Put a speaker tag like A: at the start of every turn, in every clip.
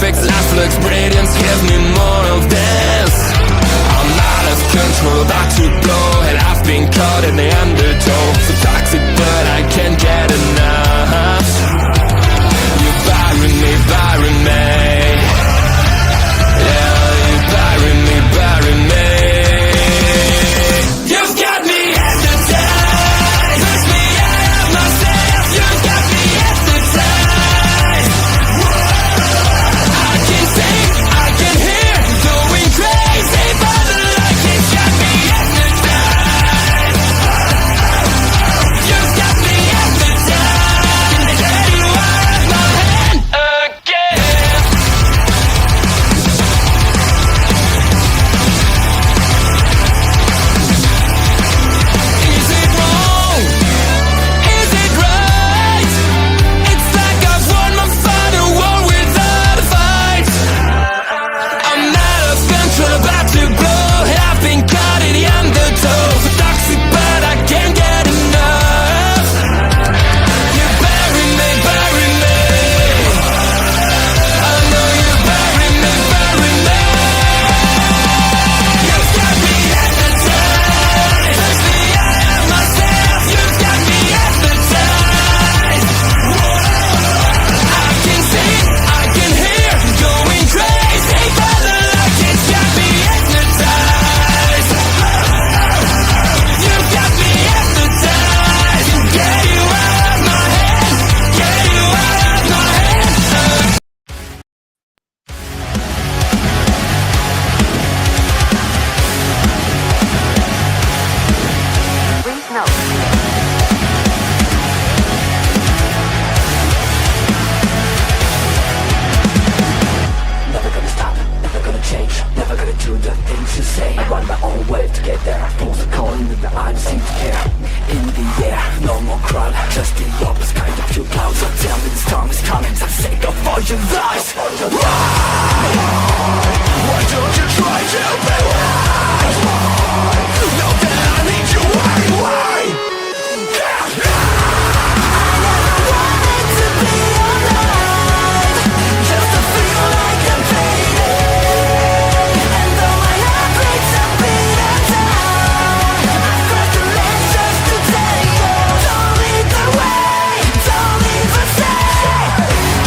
A: perfect life looks brilliant. Give me more of this. I'm out of control, about to blow, and I've been caught in the undertow. So toxic, but I can't get enough. You bury me, bury me. Yeah, you bury me, bury me. You've got me hypnotized. Push me out of myself. You've got me hypnotized. I can see, I can hear, going crazy by the light. It's got me hypnotized. You've got me hypnotized. Can get you out of my head again. Is it wrong? Is it right? It's like I've won my final war without a fight. I'm out of control, about to blow, and I've been caught in the undertow. So toxic, but I can't get enough. You bury me, bury me. I know you bury me, bury me. You've got me hypnotized. Push me out of myself. You've got me hypnotized. I can see, I can hear, going crazy by the light. It's got me hypnotized. You've got me hypnotized. Get you out of my head. Get you out of my head.
B: Please note.
C: Never gonna stop, never gonna change, never gonna do the things you say. I run my own way to get there. Pulls a coin in the eye, seem to care. In the air, no more crowd, just the opposite kind of few clouds. So tell me the storm is coming, for the sake of all your lies. Why don't you try to be wise? Know that I need you, why? Just to feel like I'm fading. And though my heart breaks a beat down, I've got the legs just to take you. Don't lead the way, don't even say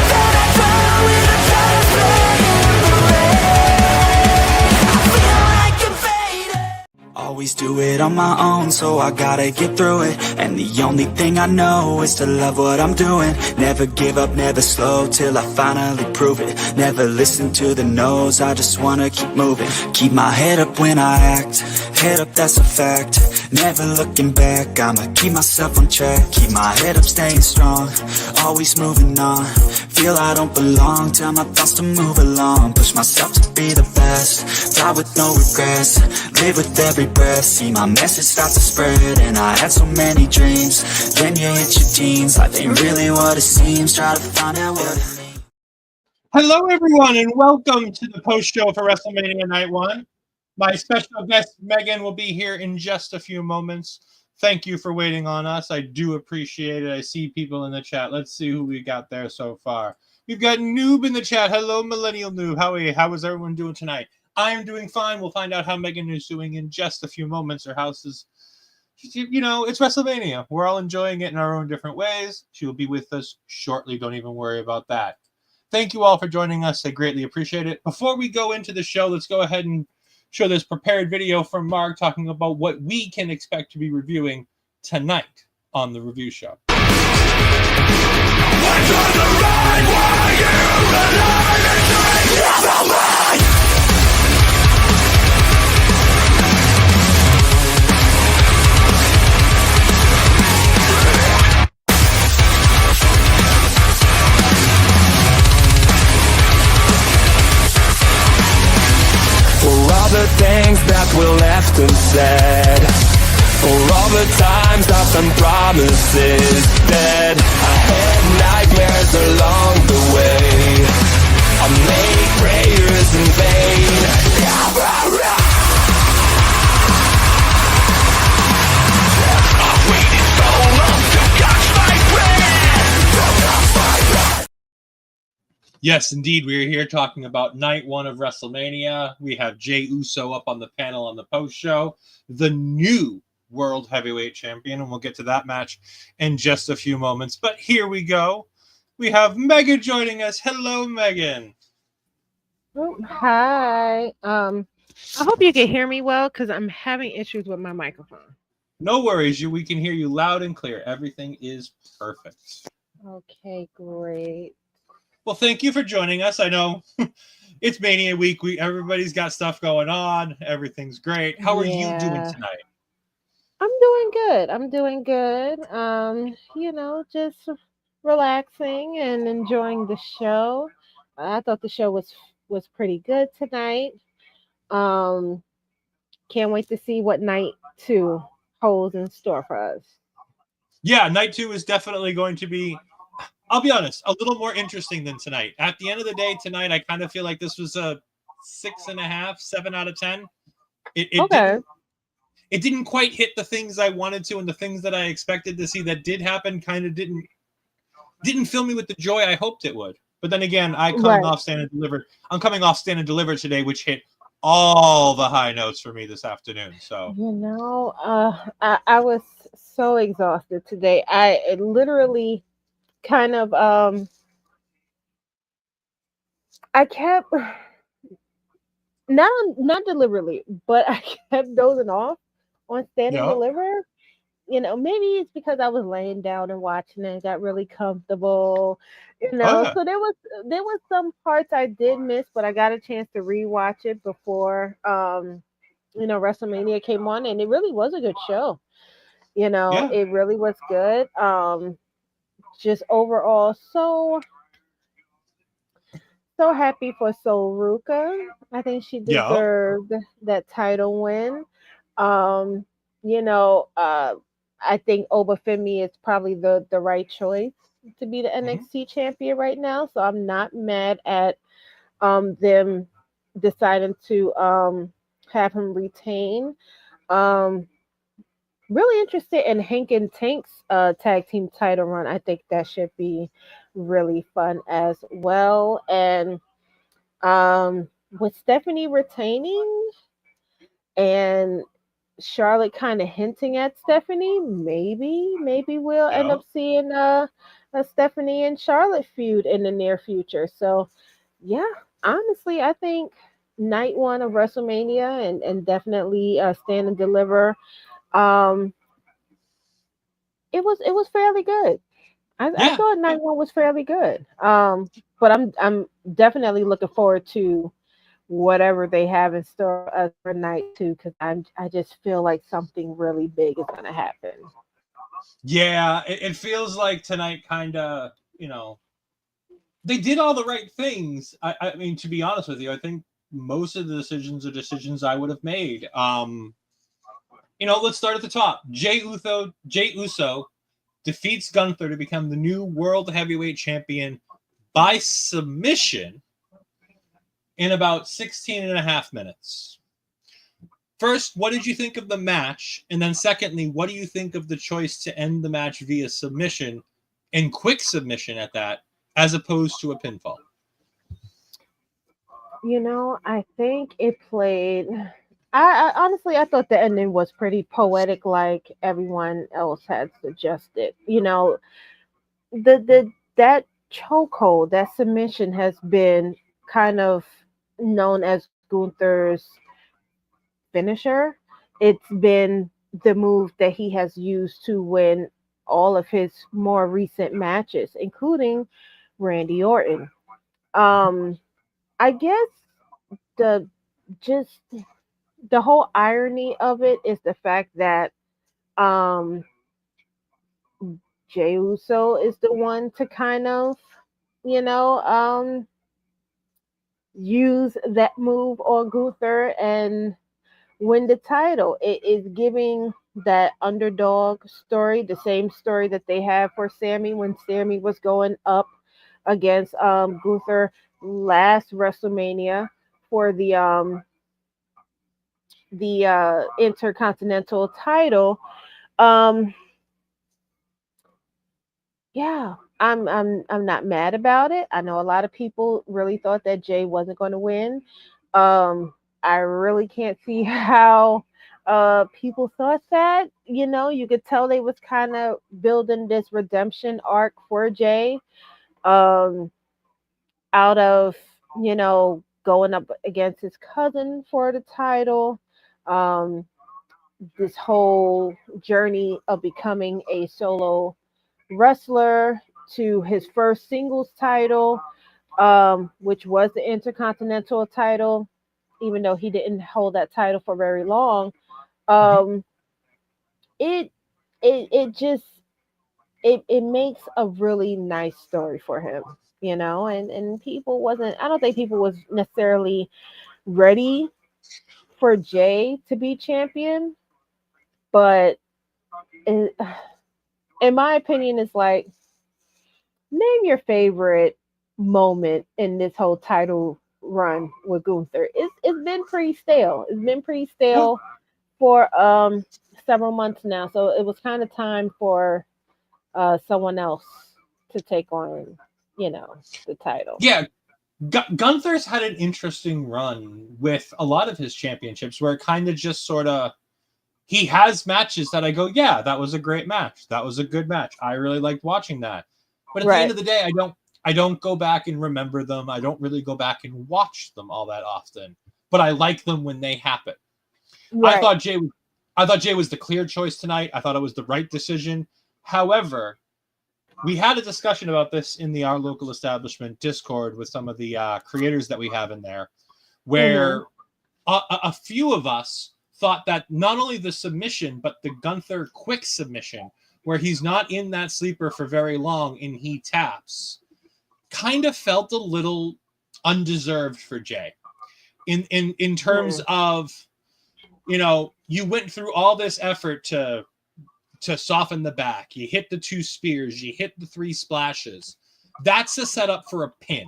C: that I follow with a color play in the rain. I feel like I'm fading.
D: Always do it on my own, so I gotta get through it. And the only thing I know is to love what I'm doing. Never give up, never slow, till I finally prove it. Never listen to the no's, I just wanna keep moving. Keep my head up when I act, head up, that's a fact. Never looking back, I'ma keep myself on track. Keep my head up, staying strong, always moving on. Feel I don't belong, tell my thoughts to move along. Push myself to be the best, die with no regrets. Live with every breath, see my message start to spread. And I had so many dreams, then you hit your teens. Life ain't really what it seems, try to find out what it means.
E: Hello, everyone, and welcome to the post show for WrestleMania Night 1. My special guest, Megan, will be here in just a few moments. Thank you for waiting on us. I do appreciate it. I see people in the chat. Let's see who we got there so far. We've got Noob in the chat. Hello, Millennial Noob. How are you? How is everyone doing tonight? I am doing fine. We'll find out how Megan is doing in just a few moments. Her house is, you know, it's WrestleMania. We're all enjoying it in our own different ways. She will be with us shortly. Don't even worry about that. Thank you all for joining us. I greatly appreciate it. Before we go into the show, let's go ahead and show this prepared video from Mark talking about what we can expect to be reviewing tonight on the review show.
A: For all the things that were left unsaid, for all the times that some promises dead, I had nightmares along the way. I made prayers in vain. I waited so long to catch my breath.
E: Yes, indeed. We are here talking about night one of WrestleMania. We have Jey Uso up on the panel on the post show, the new World Heavyweight Champion, and we'll get to that match in just a few moments. But here we go. We have Megan joining us. Hello, Megan.
B: Oh, hi. I hope you can hear me well because I'm having issues with my microphone.
E: No worries, we can hear you loud and clear. Everything is perfect.
B: Okay, great.
E: Well, thank you for joining us. I know it's Mania week. Everybody's got stuff going on. Everything's great. How are you doing
B: Yeah,
E: tonight?
B: I'm doing good. I'm doing good. Just relaxing and enjoying the show. I thought the show was pretty good tonight. Um, can't wait to see what night two holds in store for us.
E: Yeah, night two is definitely going to be, I'll be honest, a little more interesting than tonight. At the end of the day, tonight, I kind of feel like this was a 6.5, 7 out of 10. It, it
B: Okay.
E: didn't it didn't quite hit the things I wanted to, and the things that I expected to see that did happen kind of didn't fill me with the joy I hoped it would. But then again,
B: Right.
E: I'm coming off Stand and Deliver today, which hit all the high notes for me this afternoon. So
B: I was so exhausted today. I literally kind of I kept not deliberately, but I kept dozing off on Stand and
E: yeah,
B: Deliver. Maybe it's because I was laying down and watching it and got really comfortable.
E: oh yeah,
B: So there was some parts I did miss, but I got a chance to rewatch it before WrestleMania came on, and it really was a good show.
E: yeah,
B: It really was good. Just overall, so happy for Soruka. I think she
E: yeah,
B: deserved that title win. Um, you know, uh, I think Obafemi is probably the right choice to be the
E: hmm,
B: NXT champion right now. So I'm not mad at them deciding to have him retain. Um, really interested in Hank and Tank's tag team title run. I think that should be really fun as well. And with Stephanie retaining and Charlotte kind of hinting at Stephanie, maybe we'll end
E: yeah.
B: up seeing a Stephanie and Charlotte feud in the near future. So yeah, honestly, I think night one of WrestleMania and definitely Stand and Deliver. Um, it was fairly good. I
E: Yeah,
B: thought
E: yeah,
B: night one was fairly good. But I'm definitely looking forward to whatever they have in store for us for night two because I just feel like something really big is gonna happen.
E: yeah. It feels like tonight kind of, they did all the right things. I mean, to be honest with you, I think most of the decisions are decisions I would have made. Let's start at the top. Jey Uso defeats Gunther to become the new World Heavyweight Champion by submission in about 16 and a half minutes. First, what did you think of the match? And then, secondly, what do you think of the choice to end the match via submission and quick submission at that, as opposed to a pinfall?
B: I think it played. I honestly I thought the ending was pretty poetic, like everyone else had suggested. The that chokehold, that submission has been kind of known as Gunther's finisher. It's been the move that he has used to win all of his more recent matches, including Randy Orton. Um, I guess the just the whole irony of it is the fact that um Jey Uso is the one to kind of, you know, use that move on Gunther and win the title. It is giving that underdog story, the same story that they have for Sammy when Sammy was going up against Gunther last WrestleMania for the Intercontinental title. Um yeah. I'm not mad about it. I know a lot of people really thought that Jay wasn't going to win. Um, I really can't see how people thought that. You know, you could tell they was kind of building this redemption arc for Jay. Um, out of going up against his cousin for the title. Um, this whole journey of becoming a solo wrestler to his first singles title, which was the Intercontinental title, even though he didn't hold that title for very long.
E: Mhm.
B: Um, it it just it makes a really nice story for him, and people wasn't I don't think people was necessarily ready for Jay to be champion, but it, in my opinion, it's like, name your favorite moment in this whole title run with Gunther. It's been pretty stale. It's been pretty
E: Yeah.
B: stale for several months now. So it was kind of time for someone else to take on, the title.
E: Yeah, Gunther's had an interesting run with a lot of his championships where it kind of just sort of he has matches that I go, yeah, that was a great match. That was a good match. I really liked watching that. But at the end
B: Right.
E: of the day, I don't go back and remember them. I don't really go back and watch them all that often. But I like them when they happen. I
B: Right.
E: thought Jay I thought Jay was the clear choice tonight. I thought it was the right decision. However, we had a discussion about this in the Our Local Establishment Discord with some of the creators that we have in there,
B: Mhm.
E: where a few of us thought that not only the submission, but the Gunther quick submission, where he's not in that sleeper for very long and he taps, kind of felt a little undeserved for Jay. In terms
B: Mhm.
E: of, you went through all this effort to soften the back. You hit the 2 spears, you hit the 3 splashes. That's a setup for a pin.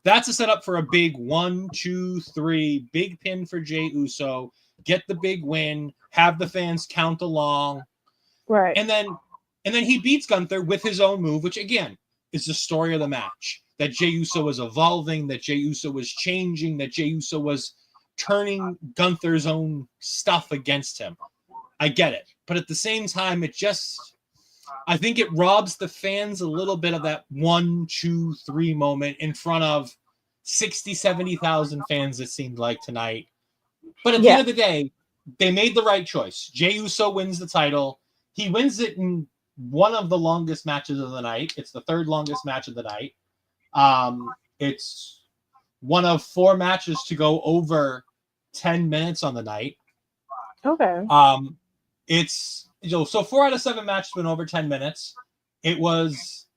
E: That's a setup for a big 1, 2, 3 big pin for Jey Uso. Get the big win, have the fans count along,
B: Right.
E: and then he beats Gunther with his own move, which again is the story of the match. That Jey Uso was evolving, that Jey Uso was changing, that Jey Uso was turning Gunther's own stuff against him. I get it. But at the same time, I think it robs the fans a little bit of that 1, 2, 3 moment in front of 60, 70,000 fans, it seemed like tonight. But at the end
B: Yeah.
E: of the day, they made the right choice. Jey Uso wins the title. He wins it in one of the longest matches of the night. It's the third longest match of the night. It's one of 4 matches to go over 10 minutes on the night.
B: Okay.
E: Um, it's so 4 out of 7 matches went over 10 minutes. It was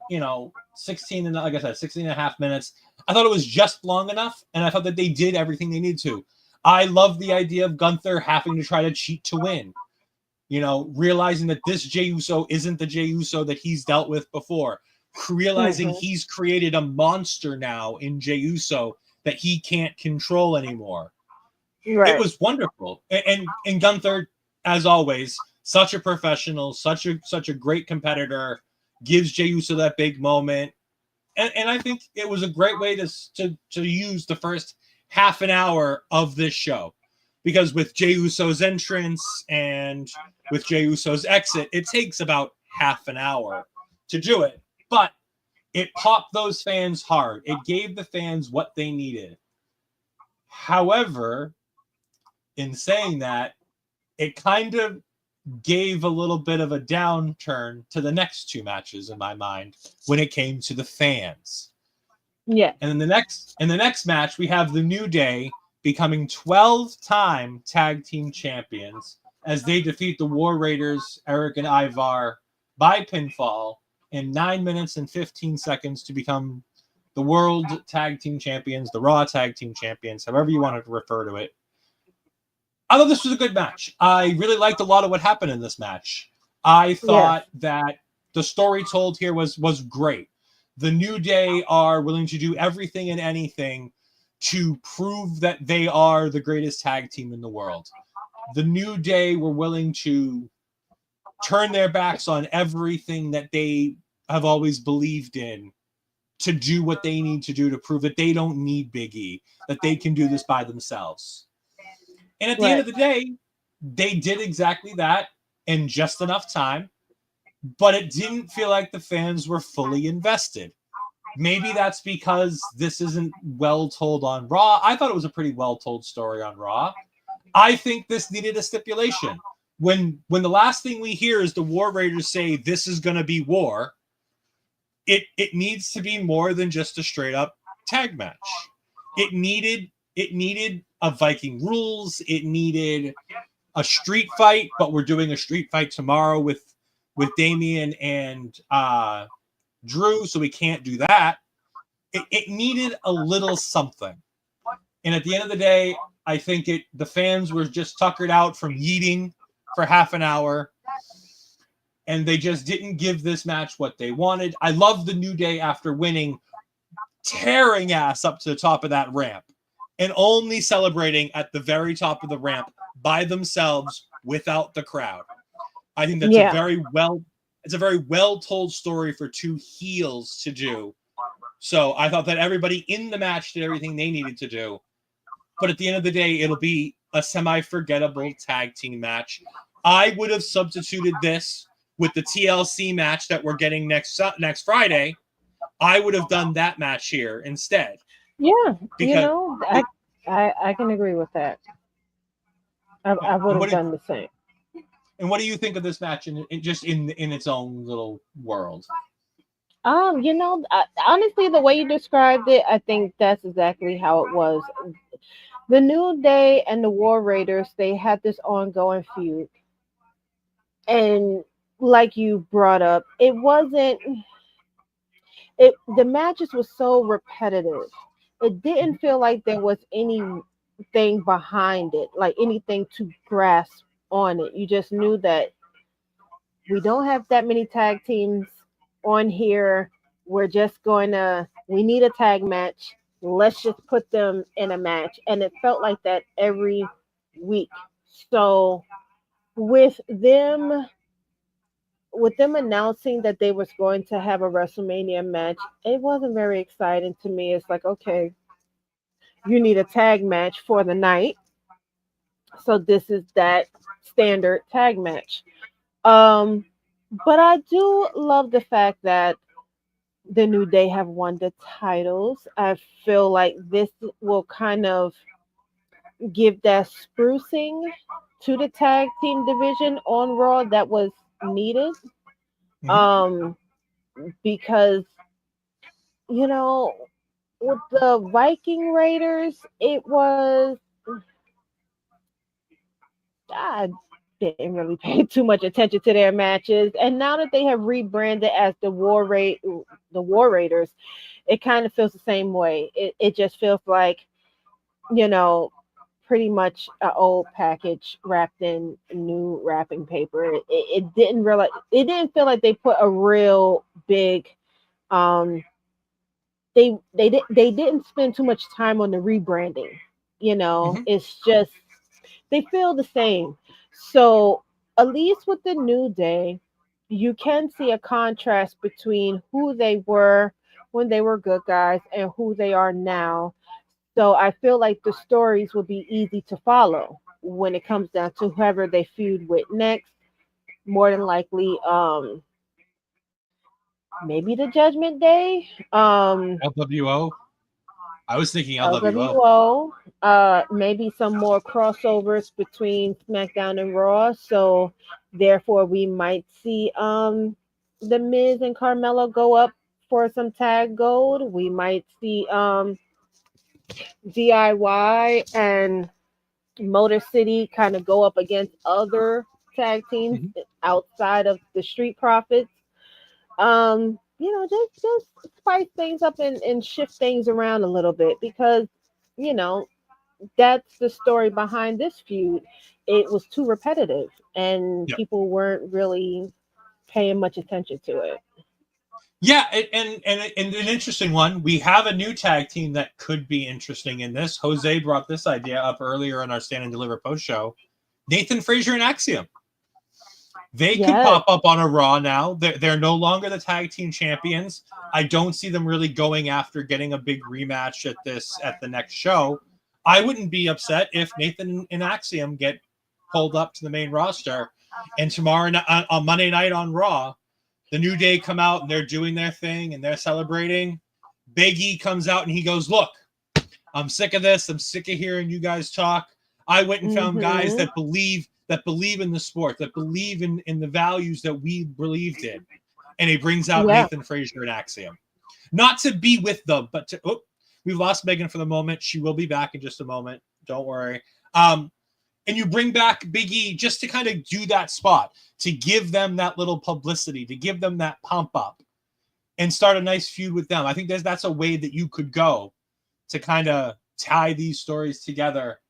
E: 16 and like I said 16 and a half minutes. I thought it was just long enough, and I thought that they did everything they needed to. I love the idea of Gunther having to try to cheat to win. Realizing that this Jey Uso isn't the Jey Uso that he's dealt with before. Realizing
B: Mhm.
E: he's created a monster now in Jey Uso that he can't control anymore. It
B: Right.
E: was wonderful. And Gunther, as always, such a professional, such a great competitor, gives Jey Uso that big moment. And I think it was a great way to use the first half an hour of this show. Because with Jey Uso's entrance and with Jey Uso's exit, it takes about half an hour to do it. But it popped those fans hard. It gave the fans what they needed. However, in saying that, it kind of gave a little bit of a downturn to the next 2 matches in my mind when it came to the fans.
B: Yeah.
E: And in the next match, we have the New Day becoming 12-time tag team champions as they defeat the War Raiders, Eric and Ivar, by pinfall in 9 minutes and 15 seconds to become the World Tag Team Champions, the Raw Tag Team Champions, however you want to refer to it. I thought this was a good match. I really liked a lot of what happened in this match. I
B: Yes.
E: thought that the story told here was great. The New Day are willing to do everything and anything to prove that they are the greatest tag team in the world. The New Day were willing to turn their backs on everything that they have always believed in to do what they need to do to prove that they don't need Big E, that they can do this by themselves. And at the end
B: Right.
E: of the day, they did exactly that in just enough time, but it didn't feel like the fans were fully invested. Maybe that's because this isn't well told on Raw. I thought it was a pretty well told story on Raw. I think this needed a stipulation. When the last thing we hear is the War Raiders say this is going to be war, it needs to be more than just a straight up tag match. It needed a Viking rules. It needed a street fight, but we're doing a street fight tomorrow with Damian and Drew, so we can't do that. It needed a little something. And at the end of the day, I think the fans were just tuckered out from yeeting for half an hour, and they just didn't give this match what they wanted. I love the New Day after winning, tearing ass up to the top of that ramp and only celebrating at the very top of the ramp by themselves without the crowd. I think that's
B: Yeah.
E: a very well told story for two heels to do. So I thought that everybody in the match did everything they needed to do. But at the end of the day, it'll be a semi-forgettable tag team match. I would have substituted this with the TLC match that we're getting next Friday. I would have done that match here instead.
B: Yeah.
E: Because
B: I can agree with that. I would have done the same.
E: And what do you think of this match in its own little world?
B: Honestly, the way you described it, I think that's exactly how it was. The New Day and the War Raiders, they had this ongoing feud. And like you brought up, the matches was so repetitive. It didn't feel like there was anything behind it, like anything to grasp on it. You just knew that we don't have that many tag teams on here. We need a tag match. Let's just put them in a match. And it felt like that every week. So with them announcing that they was going to have a WrestleMania match, it wasn't very exciting to me. It's like, okay, you need a tag match for the night. So this is that standard tag match. But I do love the fact that the New Day have won the titles. I feel like this will kind of give that sprucing to the tag team division on Raw that was needed. Because with the Viking Raiders, I didn't really pay too much attention to their matches. And now that they have rebranded as the War Raiders, it kind of feels the same way. It just feels like, pretty much an old package wrapped in new wrapping paper. It didn't feel like they put a real big they didn't spend too much time on the rebranding. It's just they feel the same. So at least with the New Day, you can see a contrast between who they were when they were good guys and who they are now. So I feel like the stories will be easy to follow when it comes down to whoever they feud with next. More than likely, maybe the Judgment Day.
E: LWO. I was thinking LWO.
B: Maybe some more crossovers between SmackDown and Raw. So therefore we might see the Miz and Carmelo go up for some tag gold. We might see DIY and Motor City kind of go up against other tag teams outside of the Street Profits. Just spice things up and shift things around a little bit because, that's the story behind this feud. It was too repetitive and people weren't really paying much attention to it.
E: Yeah, and an interesting one. We have a new tag team that could be interesting in this. Jose brought this idea up earlier in our Stand and Deliver post show. Nathan Frazier and Axiom. They could
B: Yes.
E: pop up on a Raw now. They're no longer the tag team champions. I don't see them really going after getting a big rematch at the next show. I wouldn't be upset if Nathan and Axiom get pulled up to the main roster, and tomorrow on Monday night on Raw, the New Day come out and they're doing their thing and they're celebrating. Big E comes out and he goes, "Look, I'm sick of this. I'm sick of hearing you guys talk. I went and found guys that believe in the sport, that believe in the values that we believed in." And he brings out Nathan Frazier and Axiom. Not to be with them, but to we've lost Megan for the moment. She will be back in just a moment. Don't worry. And you bring back Big E just to kind of do that spot, to give them that little publicity, to give them that pump up and start a nice feud with them. I think that's a way that you could go to kind of tie these stories together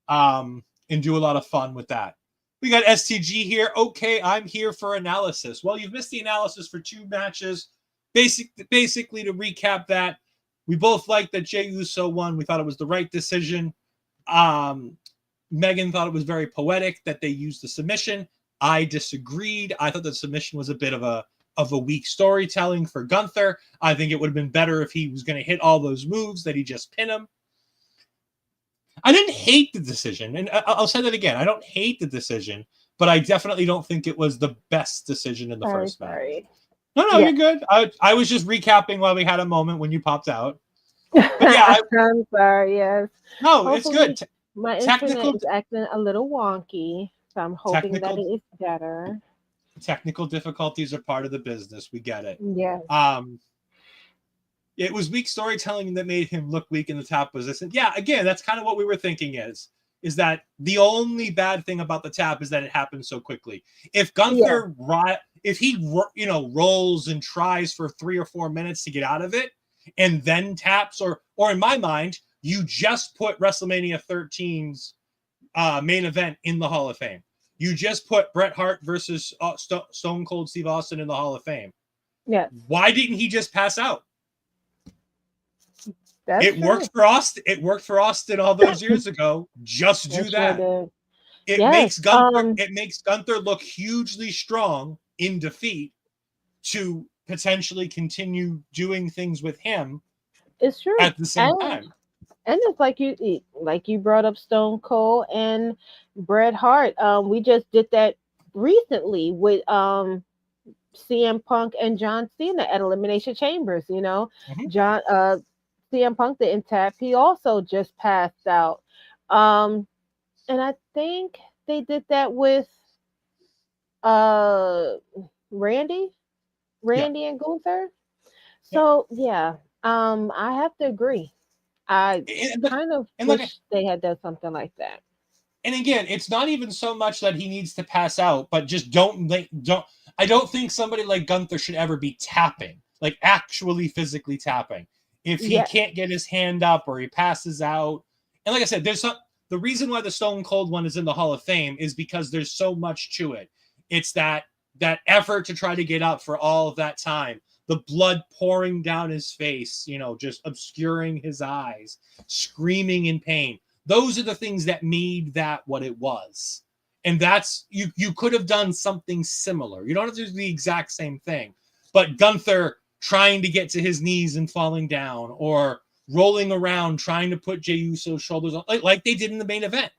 E: and do a lot of fun with that. We got STG here. Okay, I'm here for analysis. Well, you've missed the analysis for 2 matches. Basically, to recap that, we both liked that Jey Uso won. We thought it was the right decision. Megan thought it was very poetic that they used the submission. I disagreed. I thought the submission was a bit of a weak storytelling for Gunther. I think it would have been better if he was going to hit all those moves that he just pinned him. I didn't hate the decision, and I'll say that again. I don't hate the decision, but I definitely don't think it was the best decision in the first match. No, you're good. I was just recapping while we had a moment when you popped out. But yeah,
B: I'm sorry. Yes.
E: No, it's good.
B: My internet is acting a little wonky, so I'm hoping that it is better.
E: Technical difficulties are part of the business. We get it.
B: Yes.
E: It was weak storytelling that made him look weak in the top position. Yeah, again, that's kind of what we were thinking is that the only bad thing about the tap is that it happens so quickly. If Gunther, if he rolls and tries for 3 or 4 minutes to get out of it and then taps, or in my mind, you just put WrestleMania 13's main event in the Hall of Fame. You just put Bret Hart versus Stone Cold Steve Austin in the Hall of Fame.
B: Yeah.
E: Why didn't he just pass out?
B: It
E: worked for Austin. It worked for Austin all those years ago. Just do that. It makes Gunther look hugely strong in defeat to potentially continue doing things with him.
B: It's true.
E: At the same time.
B: And it's like you brought up Stone Cold and Bret Hart. We just did that recently with CM Punk and John Cena at Elimination Chambers. CM Punk didn't tap. He also just passed out. And I think they did that with Randy and Gunther. So yeah, I have to agree. I kind of wish they had done something like that.
E: And again, it's not even so much that he needs to pass out, but just don't. I don't think somebody like Gunther should ever be tapping, like actually physically tapping. If he can't get his hand up or he passes out, and like I said, the reason why the Stone Cold one is in the Hall of Fame is because there's so much to it. It's that effort to try to get up for all of that time. The blood pouring down his face, just obscuring his eyes, screaming in pain. Those are the things that made that what it was. And that's, you could have done something similar. You don't have to do the exact same thing. But Gunther trying to get to his knees and falling down, or rolling around trying to put Jey Uso's shoulders on, like they did in the main event.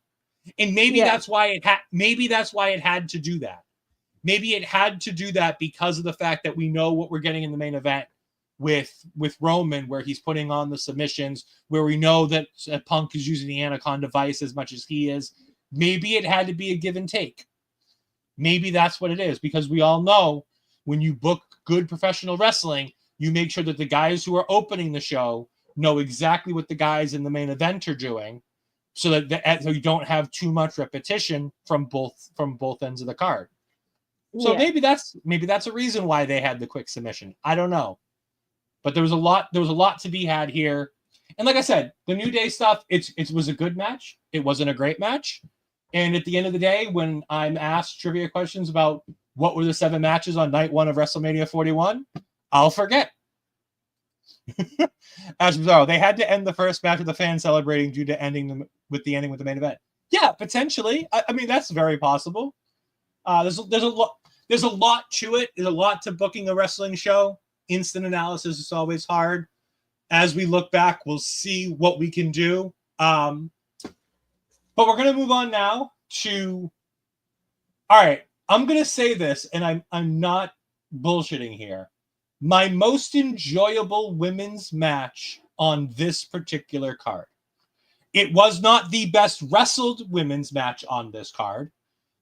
E: And maybe that's why it had to do that. Maybe it had to do that because of the fact that we know what we're getting in the main event with Roman, where he's putting on the submissions, where we know that Punk is using the Anaconda device as much as he is. Maybe it had to be a give and take. Maybe that's what it is, because we all know when you book good professional wrestling, you make sure that the guys who are opening the show know exactly what the guys in the main event are doing, so that so you don't have too much repetition from both ends of the card. So maybe that's a reason why they had the quick submission. I don't know. But there was a lot to be had here. And like I said, the New Day stuff, it was a good match. It wasn't a great match. And at the end of the day, when I'm asked trivia questions about what were the 7 matches on night 1 of WrestleMania 41, I'll forget. As bizarre, they had to end the first match with the fans celebrating due to ending with the main event. Yeah, potentially. I mean, that's very possible. There's a lot to it. There's a lot to booking a wrestling show. Instant analysis is always hard. As we look back, we'll see what we can do. But we're gonna move on now to. All right, I'm gonna say this, and I'm not bullshitting here. My most enjoyable women's match on this particular card. It was not the best wrestled women's match on this card,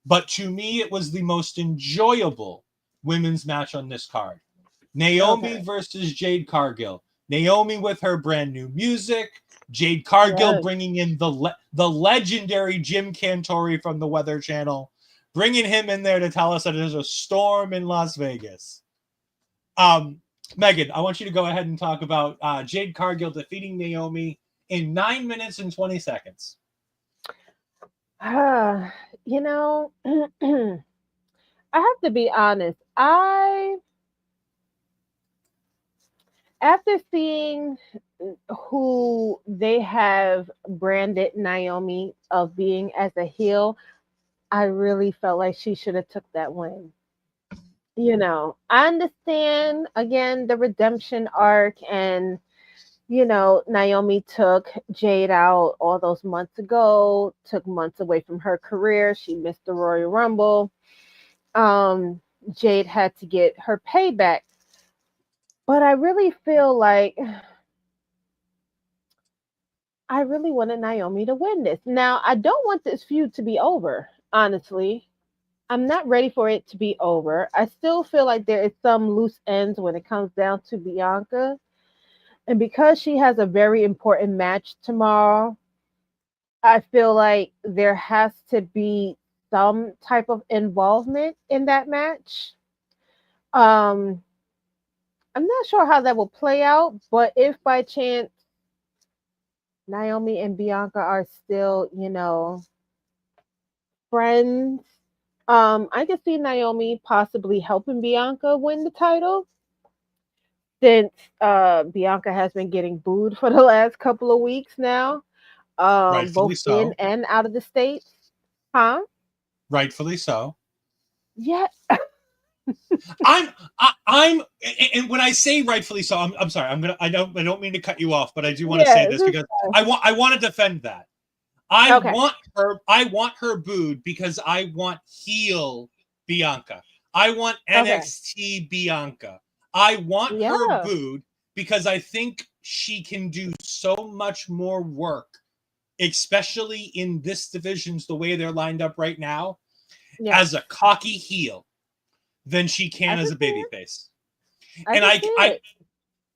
E: but to me, it was the most enjoyable women's match on this card. Naomi versus Jade Cargill. Naomi with her brand new music. Jade Cargill bringing in the legendary Jim Cantori from the Weather Channel, bringing him in there to tell us that there's a storm in Las Vegas. Megan, I want you to go ahead and talk about Jade Cargill defeating Naomi in 9 minutes and 20 seconds.
B: You know, I have to be honest. After seeing who they have branded Naomi of being as a heel, I really felt like she should have took that win. You know, I understand again the redemption arc, and you know, Naomi took Jade out all those months ago, took months away from her career. She missed the Royal Rumble. Jade had to get her payback. But I really feel like I really wanted Naomi to win this. Now, I don't want this feud to be over, honestly. I'm not ready for it to be over. I still feel like there is some loose ends when it comes down to Bianca. And because she has a very important match tomorrow, I feel like there has to be some type of involvement in that match. Um, I'm not sure how that will play out, but if by chance Naomi and Bianca are still, you know, friends, I could see Naomi possibly helping Bianca win the title since Bianca has been getting booed for the last couple of weeks now,
E: Rightfully
B: both in
E: so.
B: and out of the states. Huh?
E: Rightfully so.
B: Yeah.
E: I'm, and when I say rightfully so, I'm sorry. I don't mean to cut you off, but I do want to say this because I want to defend that. I want her booed because I want heel Bianca. I want NXT Bianca. I want her booed because I think she can do so much more work, especially in this division's the way they're lined up right now, as a cocky heel than she can as a babyface. And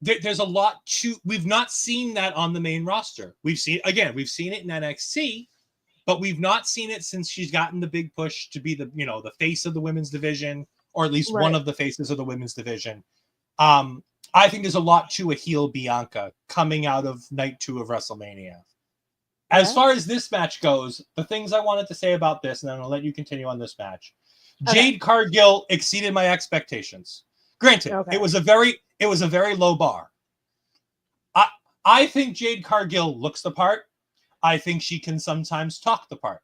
E: there's a lot to. We've not seen that on the main roster. We've seen it in NXT, but we've not seen it since she's gotten the big push to be the face of the women's division, or at least one of the faces of the women's division. I think there's a lot to a heel Bianca coming out of night 2 of WrestleMania. As far as this match goes, the things I wanted to say about this, and then I'll let you continue on this match. Jade Cargill exceeded my expectations. Granted, it was a very low bar. I think Jade Cargill looks the part. I think she can sometimes talk the part.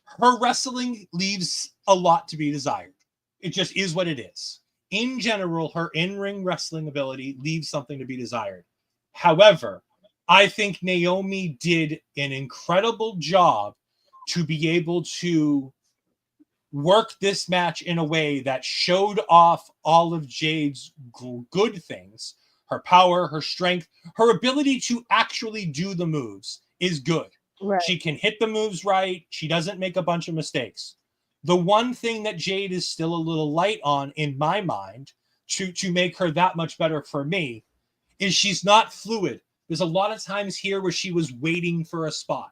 E: Her wrestling leaves a lot to be desired. It just is what it is. In general, her in-ring wrestling ability leaves something to be desired. However, I think Naomi did an incredible job to be able to work this match in a way that showed off all of Jade's good things. Her power, her strength, her ability to actually do the moves is good.
B: Right.
E: She can hit the moves right. She doesn't make a bunch of mistakes. The one thing that Jade is still a little light on, in my mind, to make her that much better for me, is she's not fluid. There's a lot of times here where she was waiting for a spot.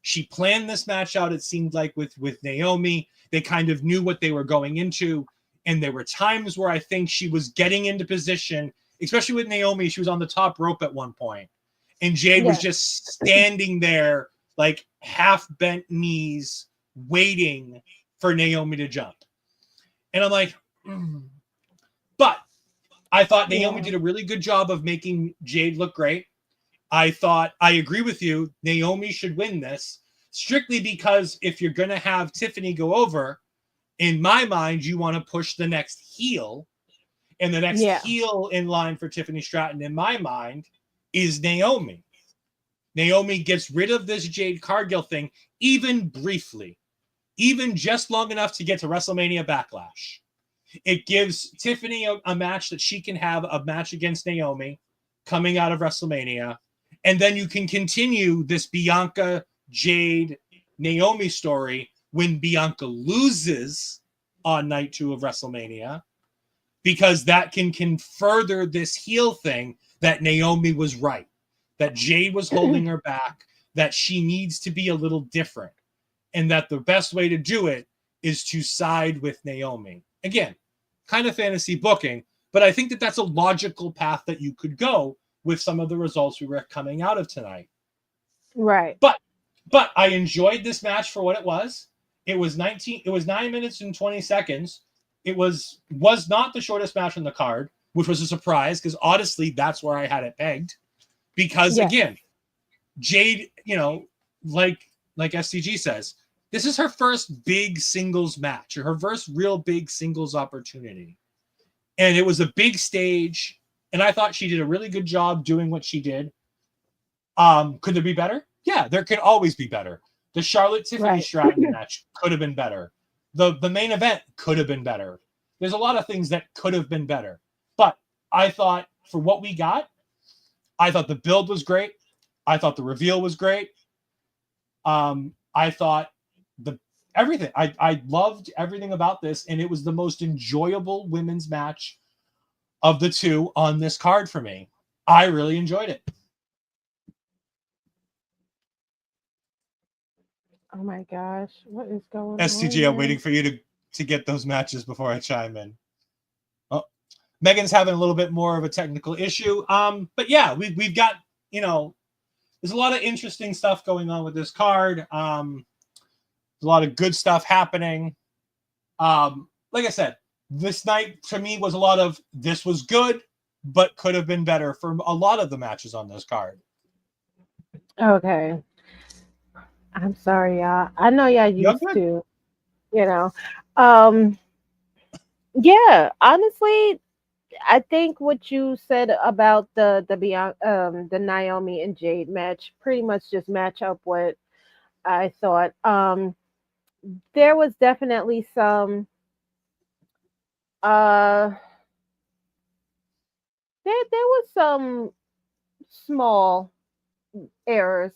E: She planned this match out, it seemed like, with Naomi. They kind of knew what they were going into. And there were times where I think she was getting into position, especially with Naomi. She was on the top rope at one point. And Jade was just standing there, like half bent knees, waiting for Naomi to jump. And I'm like, But I thought Naomi did a really good job of making Jade look great. I agree with you. Naomi should win this strictly because if you're going to have Tiffany go over, In my mind, you want to push the next heel, and the next
B: Yeah.
E: heel in line for Tiffany Stratton, in my mind, is Naomi. Naomi gets rid of this Jade Cargill thing, even briefly, even just long enough to get to WrestleMania Backlash. It gives Tiffany a match that she can have, a match against Naomi coming out of WrestleMania. And then you can continue this Bianca, Jade, Naomi story when Bianca loses on night 2 of WrestleMania, because that can further this heel thing that Naomi was right, that Jade was holding her back, that she needs to be a little different, and that the best way to do it is to side with Naomi. Again, kind of fantasy booking, but I think that that's a logical path that you could go with some of the results we were coming out of tonight.
B: Right.
E: But I enjoyed this match for what it was. It was 9 minutes and 20 seconds. It was not the shortest match on the card, which was a surprise, because honestly, that's where I had it pegged. Because again, Jade, like STG says, this is her first big singles match, or her first real big singles opportunity. And it was a big stage, and I thought she did a really good job doing what she did. Could there be better? Yeah, there could always be better. The Charlotte Tiffany Stratton match could have been better. The main event could have been better. There's a lot of things that could have been better. But I thought, for what we got, I thought the build was great. I thought the reveal was great. I thought everything. I loved everything about this, and it was the most enjoyable women's match of the two on this card for me. I really enjoyed it.
B: Oh my gosh, what is going
E: STG,
B: on?
E: I'm waiting for you to get those matches before I chime in. Oh, Megan's having a little bit more of a technical issue. But yeah, we've got, there's a lot of interesting stuff going on with this card. There's a lot of good stuff happening. Like I said, this night to me was a lot of, this was good, but could have been better for a lot of the matches on this card.
B: Okay. I'm sorry, y'all. I know y'all used to, yeah, honestly, I think what you said about the Naomi and Jade match pretty much just match up what I thought. There was definitely some there was some small errors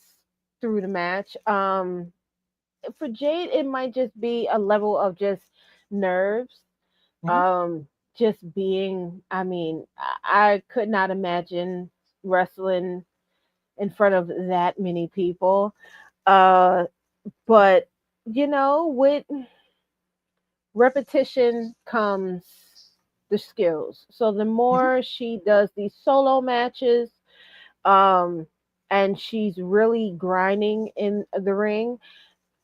B: through the match. For Jade, it might just be a level of just nerves. Just being, I mean, I could not imagine wrestling in front of that many people. But with repetition comes the skills. So the more she does these solo matches, and she's really grinding in the ring,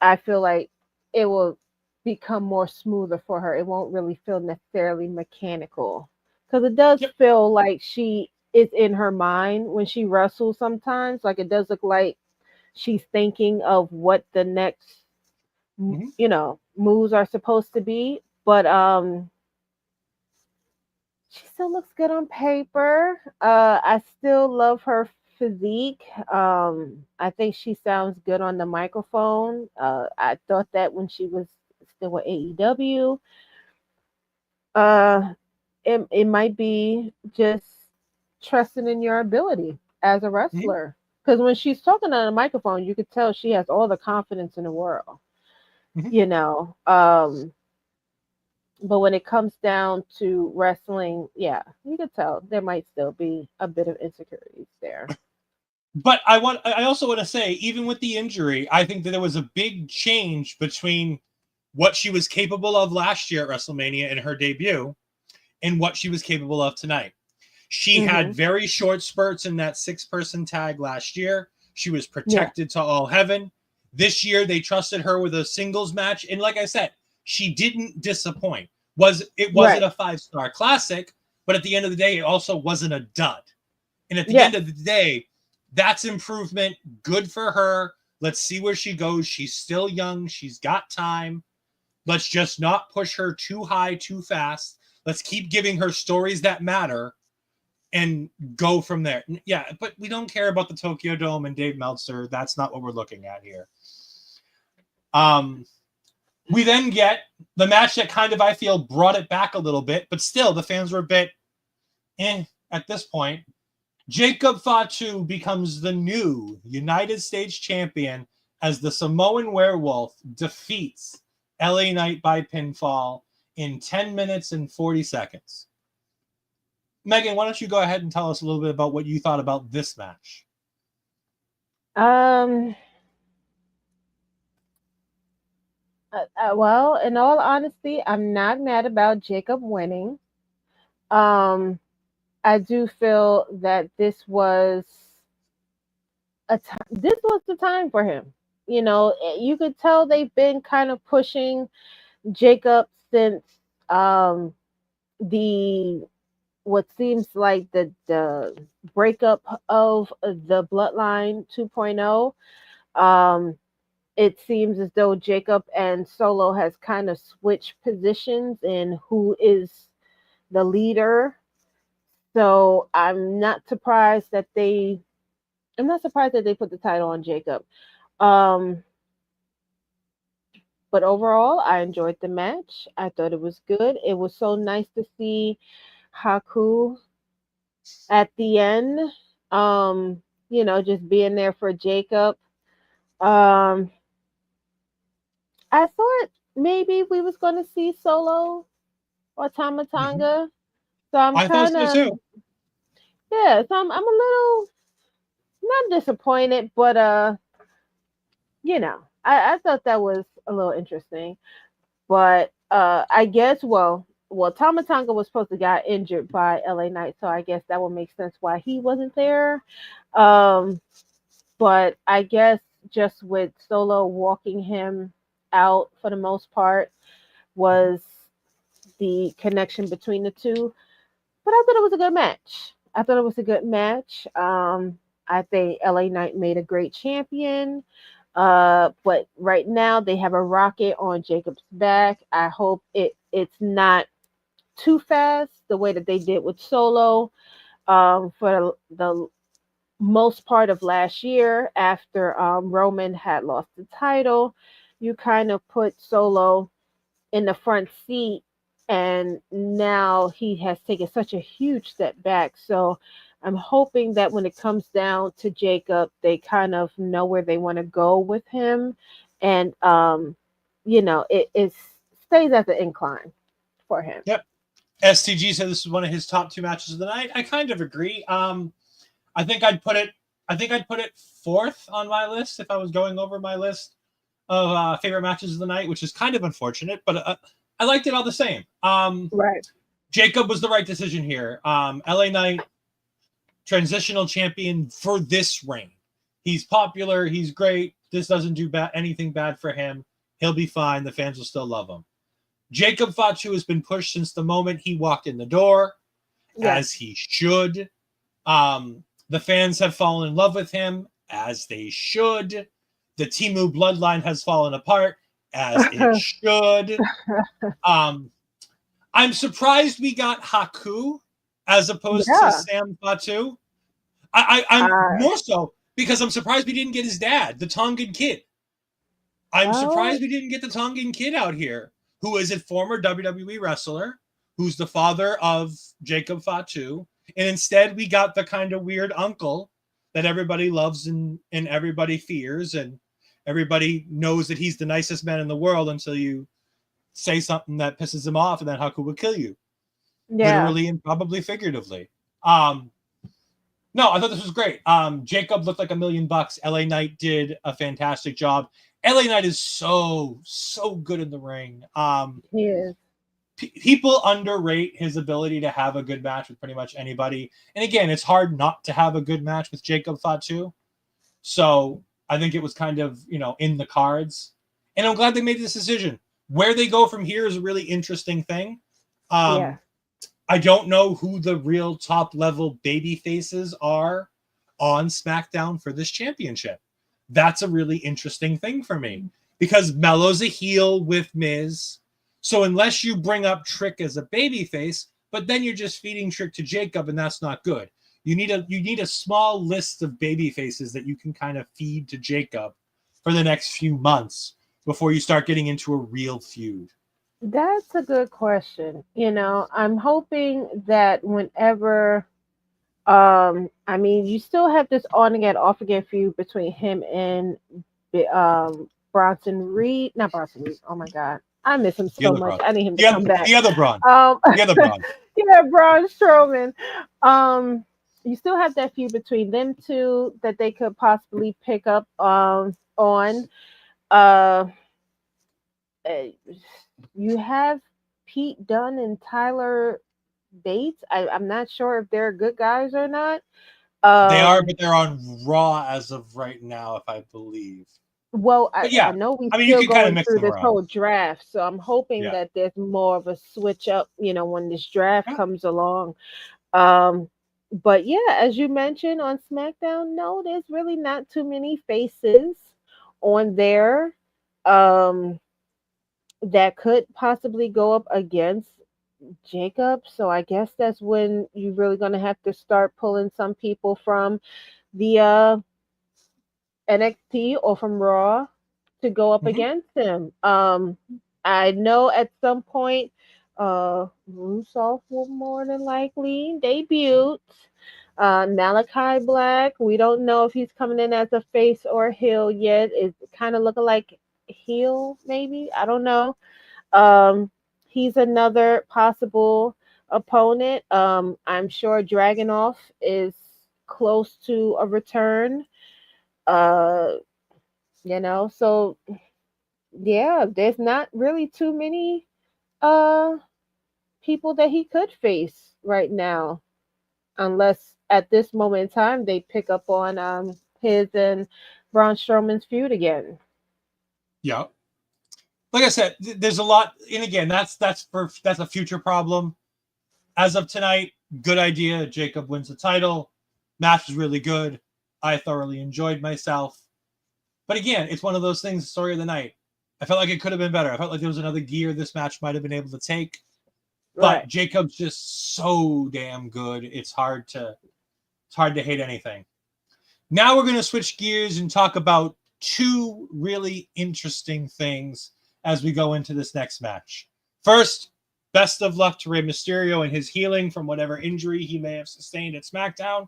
B: I feel like it will become more smoother for her. It won't really feel necessarily mechanical, because it does feel like she is in her mind when she wrestles sometimes. Like, it does look like she's thinking of what the next moves are supposed to be. But she still looks good on paper. I still love her physique. I think she sounds good on the microphone. I thought that when she was still with AEW. It might be just trusting in your ability as a wrestler. Because when she's talking on a microphone, you could tell she has all the confidence in the world. But when it comes down to wrestling, yeah, you could tell there might still be a bit of insecurities there.
E: But I also want to say, even with the injury, I think that there was a big change between what she was capable of last year at WrestleMania in her debut and what she was capable of tonight. She had very short spurts in that 6-person tag last year. She was protected to all heaven. This year, they trusted her with a singles match. And like I said, she didn't disappoint. It wasn't a 5-star classic, but at the end of the day, it also wasn't a dud. And at the end of the day, that's improvement. Good for her. Let's see where she goes. She's still young. She's got time. Let's just not push her too high, too fast. Let's keep giving her stories that matter and go from there. Yeah, but we don't care about the Tokyo Dome and Dave Meltzer. That's not what we're looking at here. We then get the match that kind of, I feel, brought it back a little bit, but still the fans were a bit at this point. Jacob Fatu becomes the new United States champion as the Samoan Werewolf defeats LA Knight by pinfall in 10 minutes and 40 seconds. Megan, why don't you go ahead and tell us a little bit about what you thought about this match?
B: Well, in all honesty, I'm not mad about Jacob winning. I do feel that this was the time for him. You know, you could tell they've been kind of pushing Jacob since the what seems like the breakup of the Bloodline 2.0. It seems as though Jacob and Solo has kind of switched positions in who is the leader. So I'm not surprised that they put the title on Jacob. But overall, I enjoyed the match. I thought it was good. It was so nice to see Haku at the end. Just being there for Jacob. I thought maybe we was going to see Solo or Tamatanga. So
E: I thought so too.
B: Yeah, so I'm a little not disappointed, but I thought that was a little interesting. But I guess well Tamatanga was supposed to got injured by LA Knight, so I guess that would make sense why he wasn't there. But I guess just with Solo walking him out for the most part was the connection between the two. But I thought it was a good match. I think LA Knight made a great champion. But right now they have a rocket on Jacob's back. I hope it's not too fast the way that they did with Solo for the most part of last year after Roman had lost the title. You kind of put Solo in the front seat, and now he has taken such a huge step back. So I'm hoping that when it comes down to Jacob, they kind of know where they want to go with him, and it stays at the incline for him.
E: Yep. STG said this is one of his top two matches of the night. I kind of agree. I think I'd put it fourth on my list if I was going over my list of favorite matches of the night, which is kind of unfortunate, but I liked it all the same.
B: Right.
E: Jacob was the right decision here. LA Knight, transitional champion for this reign. He's popular. He's great. This doesn't do anything bad for him. He'll be fine. The fans will still love him. Jacob Fatu has been pushed since the moment he walked in the door, as he should. The fans have fallen in love with him, as they should. The Timu bloodline has fallen apart, as it should. I'm surprised we got Haku as opposed to Sam Fatu. I'm more so because I'm surprised we didn't get his dad, the Tongan kid. I'm surprised we didn't get the Tongan kid out here, who is a former WWE wrestler, who's the father of Jacob Fatu. And instead, we got the kind of weird uncle that everybody loves and everybody fears. And everybody knows that he's the nicest man in the world until you say something that pisses him off, and then Haku will kill you. Yeah. Literally and probably figuratively. No, I thought this was great. Jacob looked like $1 million. LA Knight did a fantastic job. LA Knight is so good in the ring.
B: He is.
E: People underrate his ability to have a good match with pretty much anybody. And again, it's hard not to have a good match with Jacob Fatu. So I think it was kind of, in the cards. And I'm glad they made this decision. Where they go from here is a really interesting thing. I don't know who the real top level baby faces are on SmackDown for this championship. That's a really interesting thing for me. because Melo's a heel with Miz. So unless you bring up Trick as a babyface, but then you're just feeding Trick to Jacob, and that's not good. You need a small list of baby faces that you can kind of feed to Jacob for the next few months before you start getting into a real feud.
B: That's a good question. I'm hoping that whenever I mean, you still have this on again, off again feud between him and Bronson Reed. Not Bronson Reed. Oh my God, I miss him
E: The
B: so
E: other
B: much.
E: Braun.
B: I need him to come back.
E: The other Braun.
B: Um,
E: The other Braun.
B: yeah, Braun Strowman. You still have that feud between them two that they could possibly pick up on. Uh, uh, you have Pete Dunne and Tyler Bates. I'm not sure if they're good guys or not.
E: They are,
B: Um,
E: but they're on Raw as of right now, if I believe.
B: well,
E: But
B: I
E: yeah,
B: know we
E: I mean, you
B: still
E: can kind of
B: going
E: mix
B: through
E: them
B: this
E: around.
B: whole draft, so I'm hoping
E: Yeah.
B: that there's more of a switch up, when this draft
E: Yeah.
B: comes along. Um, but yeah, as you mentioned on SmackDown, no, there's really not too many faces on there um, that could possibly go up against Jacob. So I guess that's when you're really gonna have to start pulling some people from the NXT or from Raw to go up
E: Mhm.
B: against him. I know at some point, Rusev will more than likely debut. Malachi Black, we don't know if he's coming in as a face or a heel yet. It's kind of looking like heel, maybe. I don't know. Um, he's another possible opponent. I'm sure Dragonoff is close to a return. Uh, so yeah, there's not really too many uh people that he could face right now, unless at this moment in time they pick up on his and Braun Strowman's feud again.
E: Yeah. Like I said, there's a lot, and again, that's a future problem. As of tonight, good idea. Jacob wins the title. Match was really good. I thoroughly enjoyed myself. But again, it's one of those things. Story of the night. I felt like it could have been better. I felt like there was another gear this match might have been able to take. But
B: Right.
E: Jacob's just so damn good. It's hard to hate anything. Now we're going to switch gears and talk about two really interesting things as we go into this next match. First, best of luck to Rey Mysterio and his healing from whatever injury he may have sustained at SmackDown.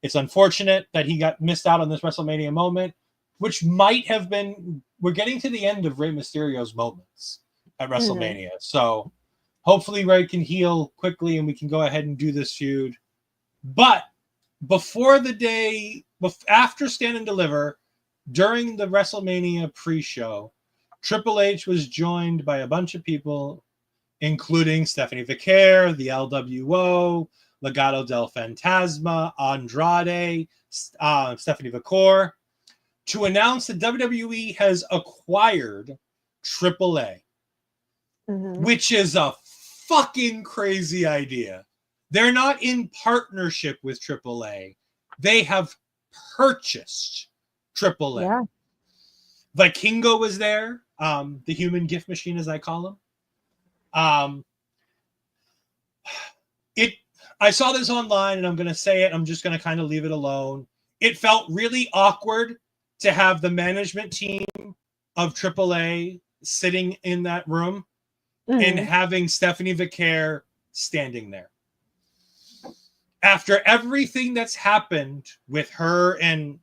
E: It's unfortunate that he got missed out on this WrestleMania moment, which might have been. We're getting to the end of Rey Mysterio's moments at
B: Mhm.
E: WrestleMania. So hopefully Rey can heal quickly and we can go ahead and do this feud. But before the day, after Stand and Deliver, during the WrestleMania pre-show, Triple H was joined by a bunch of people, including Stephanie Vicaire, the LWO, Legado del Fantasma, Andrade, Stephanie Vicaire, to announce that WWE has acquired AAA,
B: Mhm.
E: which is a fucking crazy idea. They're not in partnership with AAA. They have purchased AAA.
B: Yeah.
E: Vikingo was there, the human gift machine, as I call him. Um, it. I saw this online, and I'm going to say it. I'm just going to kind of leave it alone. It felt really awkward to have the management team of AAA sitting in that room and
B: Mhm.
E: having Stephanie Vicaire standing there. After everything that's happened with her and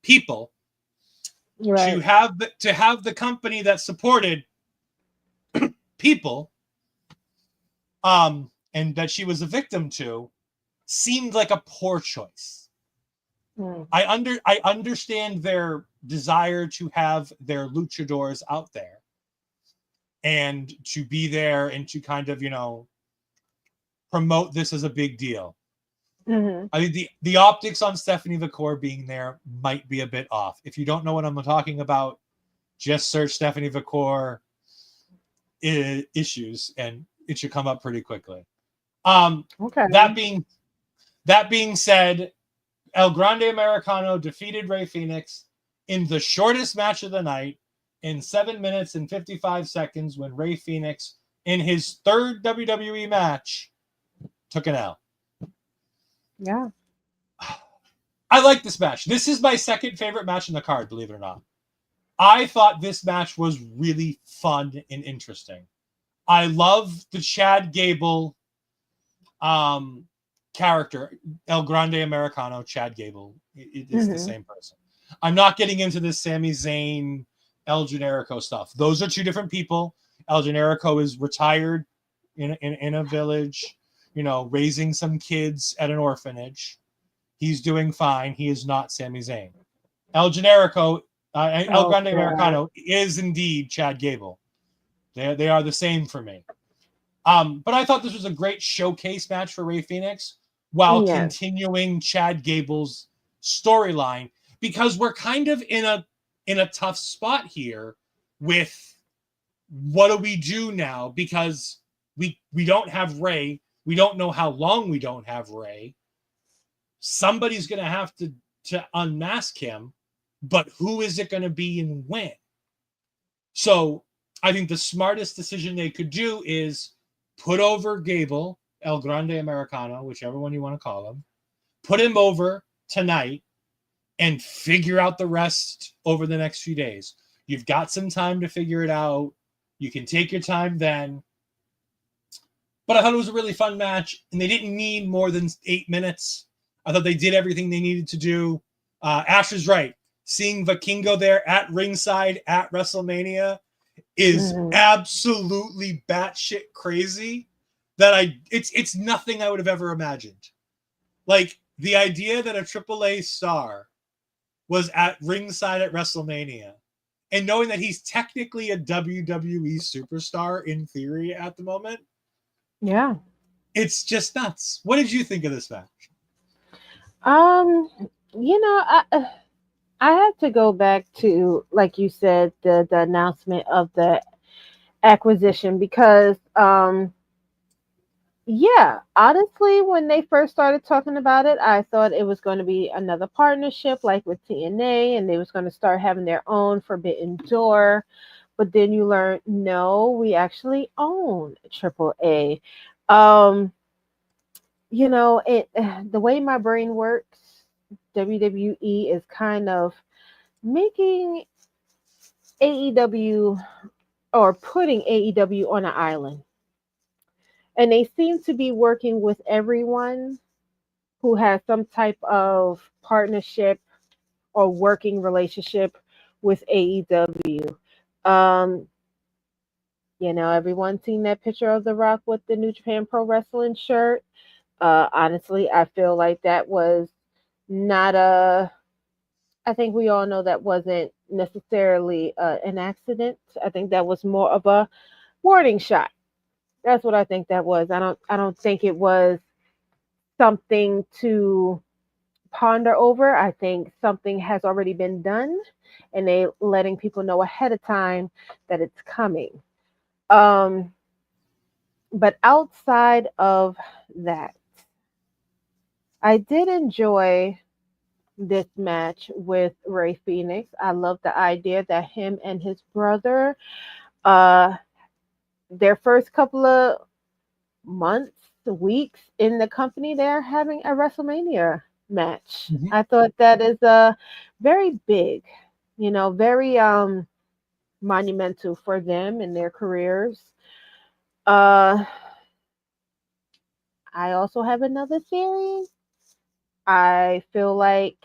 E: people,
B: Right.
E: to have the company that supported people, and that she was a victim to, seemed like a poor choice.
B: Mhm.
E: I understand their desire to have their luchadors out there and to be there and to kind of, promote this as a big deal.
B: Mhm.
E: I mean, the optics on Stephanie Vicaire being there might be a bit off. If you don't know what I'm talking about, just search Stephanie Vicaire issues and it should come up pretty quickly. That
B: Okay.
E: being said, El Grande Americano defeated Rey Fenix in the shortest match of the night, in 7 minutes and 55 seconds, when Rey Fenix, in his third WWE match, took an L.
B: Yeah.
E: I like this match. This is my second favorite match in the card, believe it or not. I thought this match was really fun and interesting. I love the Chad Gable character, El Grande Americano, Chad Gable. It is the same person. I'm not getting into this Sami Zayn, El Generico stuff. Those are two different people. El Generico is retired in a village, raising some kids at an orphanage. He's doing fine. He is not Sami Zayn. El Generico, El Grande Americano is indeed Chad Gable. They are the same for me. But I thought this was a great showcase match for Rey Fenix while continuing Chad Gable's storyline, because we're kind of in a tough spot here with what do we do now, because we don't have Rey. We don't know how long we don't have Rey. Somebody's going to have to unmask him, but who is it going to be and when? So I think the smartest decision they could do is put over Gable, El Grande Americano, whichever one you want to call him, put him over tonight and figure out the rest over the next few days. You've got some time to figure it out. You can take your time then. But I thought it was a really fun match, and they didn't need more than 8 minutes. I thought they did everything they needed to do. Ash is right. Seeing Vikingo there at ringside at WrestleMania is absolutely batshit crazy. It's nothing I would have ever imagined. Like, the idea that a AAA star was at ringside at WrestleMania, and knowing that he's technically a WWE superstar in theory at the moment.
B: Yeah.
E: It's just nuts. What did you think of this match?
B: I had to go back to, like you said, the announcement of the acquisition, because honestly, when they first started talking about it, I thought it was going to be another partnership like with TNA, and they was going to start having their own Forbidden Door. But then you learn, no, we actually own AAA. The way my brain works, WWE is kind of making AEW, or putting AEW on an island. And they seem to be working with everyone who has some type of partnership or working relationship with AEW. Everyone's seen that picture of The Rock with the New Japan Pro Wrestling shirt. Honestly, I feel like that was not I think we all know that wasn't necessarily an accident. I think that was more of a warning shot. That's what I think that was. I don't think it was something to ponder over. I think something has already been done, and they letting people know ahead of time that it's coming. But outside of that, I did enjoy this match with Rey Fenix. I love the idea that him and his brother, uh, their first couple of months, weeks in the company, they're having a WrestleMania match. I thought that is very big, very monumental for them in their careers. I also have another theory. I feel like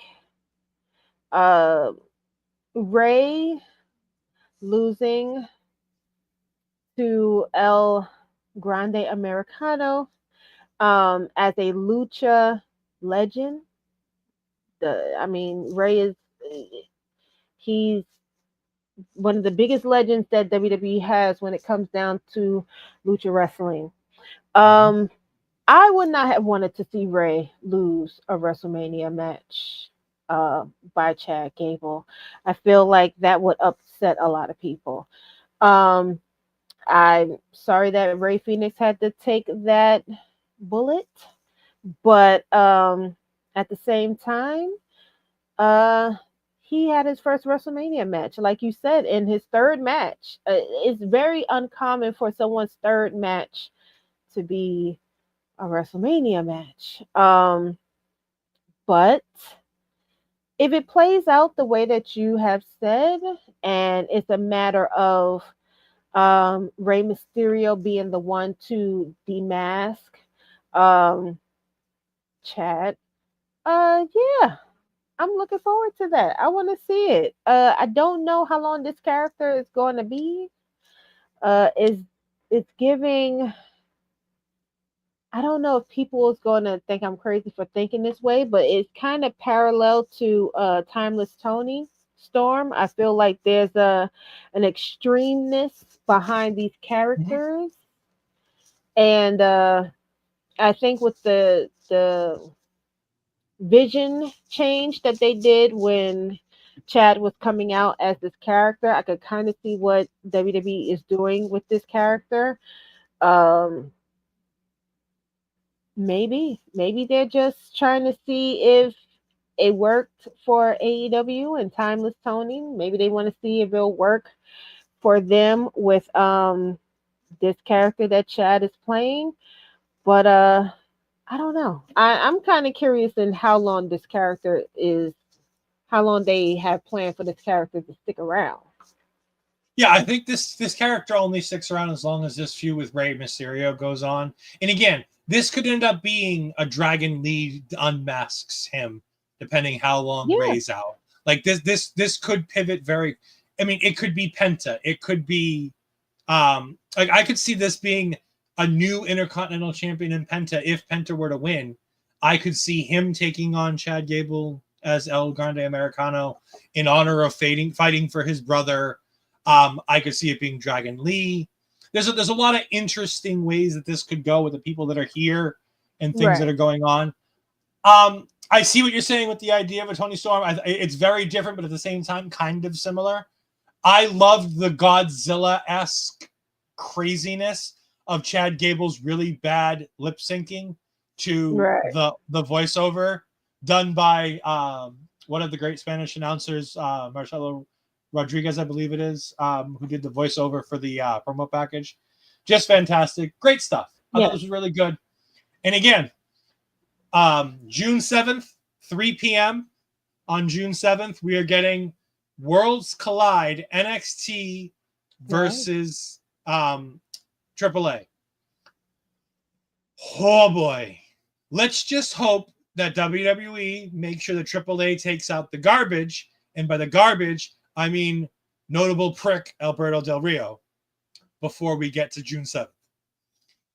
B: Ray losing to El Grande Americano as a lucha legend. Ray he's one of the biggest legends that WWE has when it comes down to lucha wrestling. I would not have wanted to see Ray lose a WrestleMania match by Chad Gable. I feel like that would upset a lot of people. I'm sorry that Ray Phoenix had to take that bullet, but at the same time, he had his first WrestleMania match, like you said, in his third match. It's very uncommon for someone's third match to be a WrestleMania match. But if it plays out the way that you have said, and it's a matter of Rey Mysterio being the one to demask um, Chad, yeah, I'm looking forward to that. I want to see it. I don't know how long this character is going to be. Is it's giving. I don't know if people is going to think I'm crazy for thinking this way, but it's kind of parallel to Timeless Tony Storm. I feel like there's an extremeness behind these characters, and I think with the vision change that they did when Chad was coming out as this character, I could kind of see what WWE is doing with this character. Um, maybe they're just trying to see if it worked for AEW and Timeless Tony. Maybe they want to see if it'll work for them with this character that Chad is playing. But I don't know. I'm kind of curious in how long this character is, how long they have planned for this character to stick around.
E: Yeah, I think this character only sticks around as long as this feud with Rey Mysterio goes on. And again, this could end up being a Dragon Lee unmasks him, depending how long Rey's out. Like this could pivot very. I mean, it could be Penta. It could be like I could see this being a new Intercontinental Champion in Penta. If Penta were to win, I could see him taking on Chad Gable as El Grande Americano in honor of fighting for his brother. I could see it being Dragon Lee. There's a lot of interesting ways that this could go with the people that are here and things that are going on. I see what you're saying with the idea of a Tony Storm. It's very different, but at the same time, kind of similar. I loved the Godzilla-esque craziness of Chad Gable's really bad lip syncing to the voiceover done by one of the great Spanish announcers, Marcelo Rodriguez, I believe it is, who did the voiceover for the promo package. Just fantastic. Great stuff. I thought this was really good. And again, June 7th, 3 p.m. on June 7th, we are getting Worlds Collide NXT versus AAA. Oh boy. Let's just hope that WWE makes sure that AAA takes out the garbage. And by the garbage, I mean notable prick Alberto Del Rio before we get to June 7th.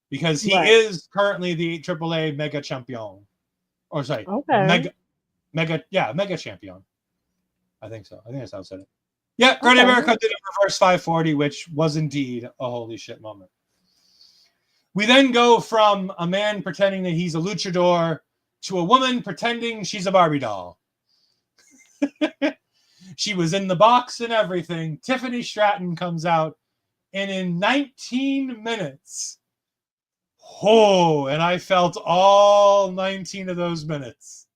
E: Because he is currently the AAA Mega Champion. Or sorry, Mega Champion. I think so. I think that's how I said it. Yeah, Grande America did a reverse 540, which was indeed a holy shit moment. We then go from a man pretending that he's a luchador to a woman pretending she's a Barbie doll. She was in the box and everything. Tiffany Stratton comes out, and in 19 minutes, and I felt all 19 of those minutes,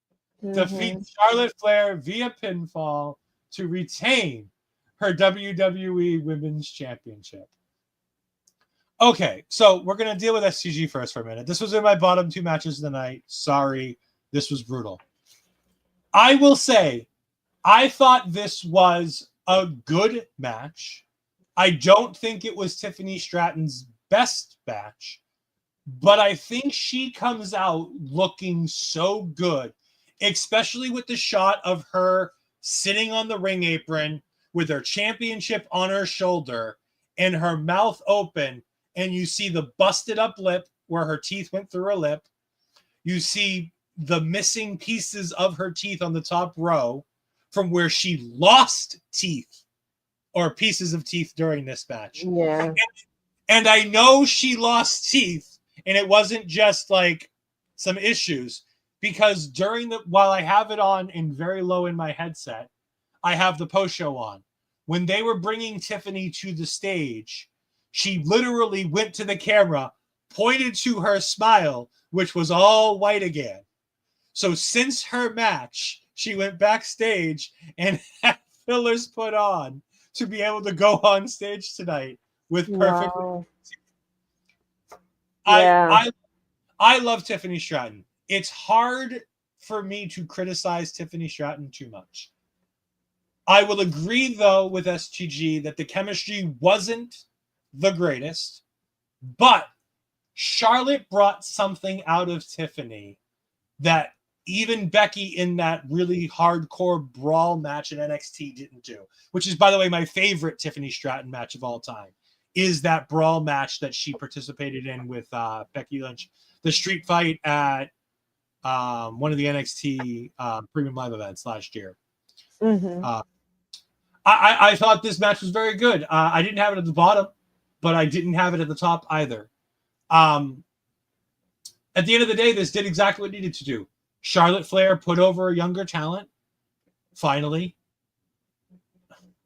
E: defeat Charlotte Flair via pinfall to retain her WWE Women's Championship. Okay, so we're going to deal with SCG first for a minute. This was in my bottom two matches of the night. Sorry, this was brutal. I will say, I thought this was a good match. I don't think it was Tiffany Stratton's best match, but I think she comes out looking so good, especially with the shot of her sitting on the ring apron with her championship on her shoulder and her mouth open, and you see the busted up lip where her teeth went through her lip. You see the missing pieces of her teeth on the top row from where she lost teeth or pieces of teeth during this match.
B: Yeah.
E: And I know she lost teeth, and it wasn't just like some issues, because while I have it on in very low in my headset, I have the post show on. When they were bringing Tiffany to the stage, she literally went to the camera, pointed to her smile, which was all white again. So since her match, she went backstage and had fillers put on to be able to go on stage tonight with perfect.
B: Wow.
E: I
B: Yeah.
E: I love Tiffany Stratton. It's hard for me to criticize Tiffany Stratton too much. I will agree, though, with STG that the chemistry wasn't the greatest, but Charlotte brought something out of Tiffany that even Becky in that really hardcore brawl match in NXT didn't do, which is, by the way, my favorite Tiffany Stratton match of all time, is that brawl match that she participated in with Becky Lynch, the street fight at one of the NXT Premium Live events last year.
B: Mm-hmm.
E: I thought this match was very good. I didn't have it at the bottom, but I didn't have it at the top either. At the end of the day, this did exactly what it needed to do. Charlotte Flair put over a younger talent, finally,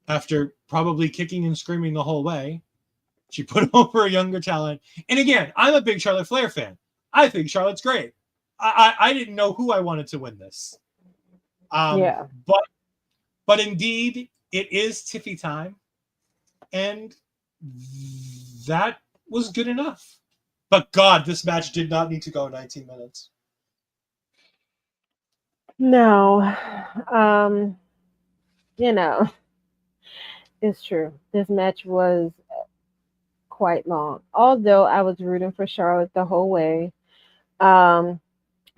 E: after probably kicking and screaming the whole way. She put over a younger talent. And again, I'm a big Charlotte Flair fan. I think Charlotte's great. I didn't know who I wanted to win this.
B: Yeah.
E: But indeed, it is Tiffy time. And that was good enough. But God, this match did not need to go 19 minutes.
B: No. You know, it's true. This match was quite long. Although I was rooting for Charlotte the whole way. Um,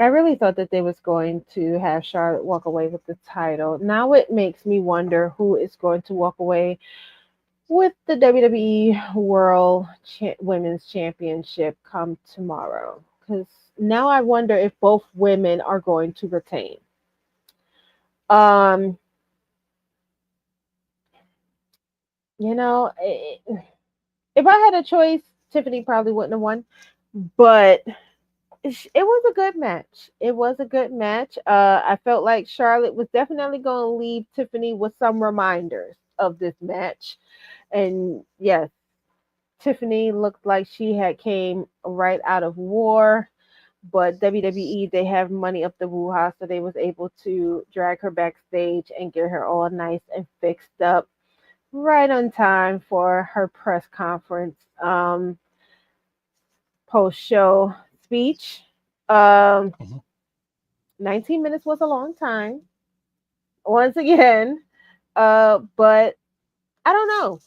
B: I really thought that they was going to have Charlotte walk away with the title. Now it makes me wonder who is going to walk away with the WWE Women's Championship come tomorrow. Because now I wonder if both women are going to retain. Um, you know, if I had a choice, Tiffany probably wouldn't have won. But it was a good match. It was a good match. I felt like Charlotte was definitely going to leave Tiffany with some reminders of this match. And yes, Tiffany looked like she had came right out of war, but WWE, they have money up the woo-ha, so they was able to drag her backstage and get her all nice and fixed up right on time for her press conference post-show speech. Um, 19 minutes was a long time, once again, but I don't know.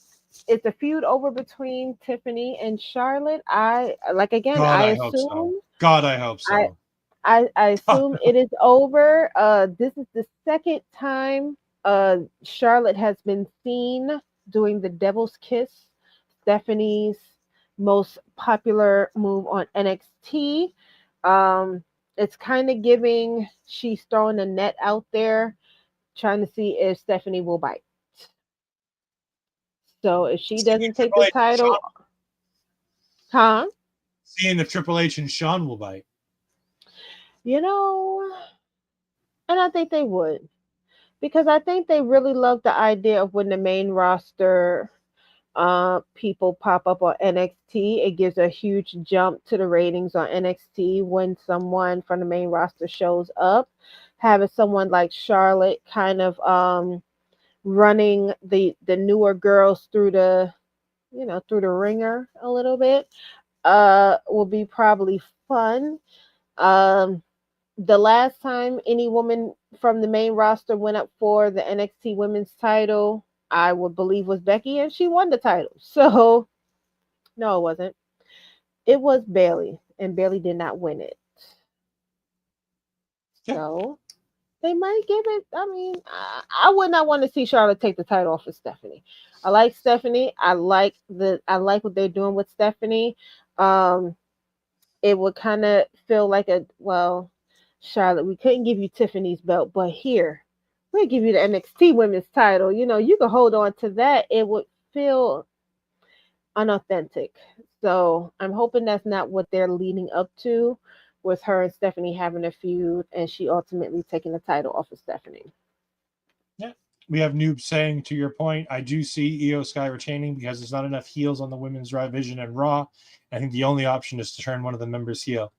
B: It's a feud over between Tiffany and Charlotte. I like again.
E: God,
B: I
E: I hope so.
B: assume.
E: God, I hope
B: I
E: so.
B: I assume it is over. This is the second time Charlotte has been seen doing the Devil's Kiss, Stephanie's most popular move on NXT. It's kind of giving she's throwing a net out there, trying to see if Stephanie will bite. So if she doesn't take the title, huh?
E: Seeing if Triple H and Shawn will bite.
B: You know, and I think they would. Because I think they really love the idea of when the main roster people pop up on NXT. It gives a huge jump to the ratings on NXT when someone from the main roster shows up. Having someone like Charlotte kind of running the newer girls through the through the ringer a little bit will be probably fun. Um the last time any woman from the main roster went up for the NXT women's title, I would believe was Becky, and she won the title. So, no, it wasn't. It was Bailey, and Bailey did not win it.
E: Yeah.
B: So, they might give it. I mean, I would not want to see Charlotte take the title off of Stephanie. I like Stephanie. I like what they're doing with Stephanie. It would kind of feel like Charlotte, we couldn't give you Tiffany's belt, but here, we'll give you the NXT women's title. You know, you can hold on to that. It would feel unauthentic. So I'm hoping that's not what they're leading up to with her and Stephanie having a feud and she ultimately taking the title off of Stephanie.
E: Yeah. We have Noob saying, to your point, I do see Io Sky retaining because there's not enough heels on the women's division and Raw. I think the only option is to turn one of the members heel.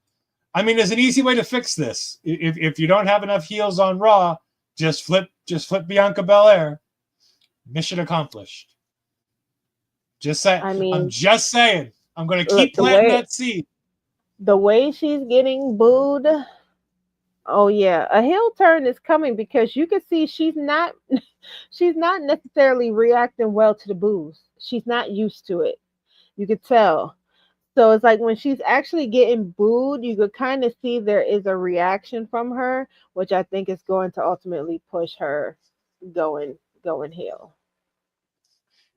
E: I mean, there's an easy way to fix this. If you don't have enough heels on Raw, Just flip Bianca Belair. Mission accomplished. Just saying.
B: I mean,
E: I'm just saying. I'm going to
B: look,
E: keep planting that seed.
B: the way she's getting booed. Oh yeah, a heel turn is coming because you can see she's not she's not necessarily reacting well to the boos. She's not used to it. You could tell. So it's like when she's actually getting booed, you could kind of see there is a reaction from her, which I think is going to ultimately push her going heel.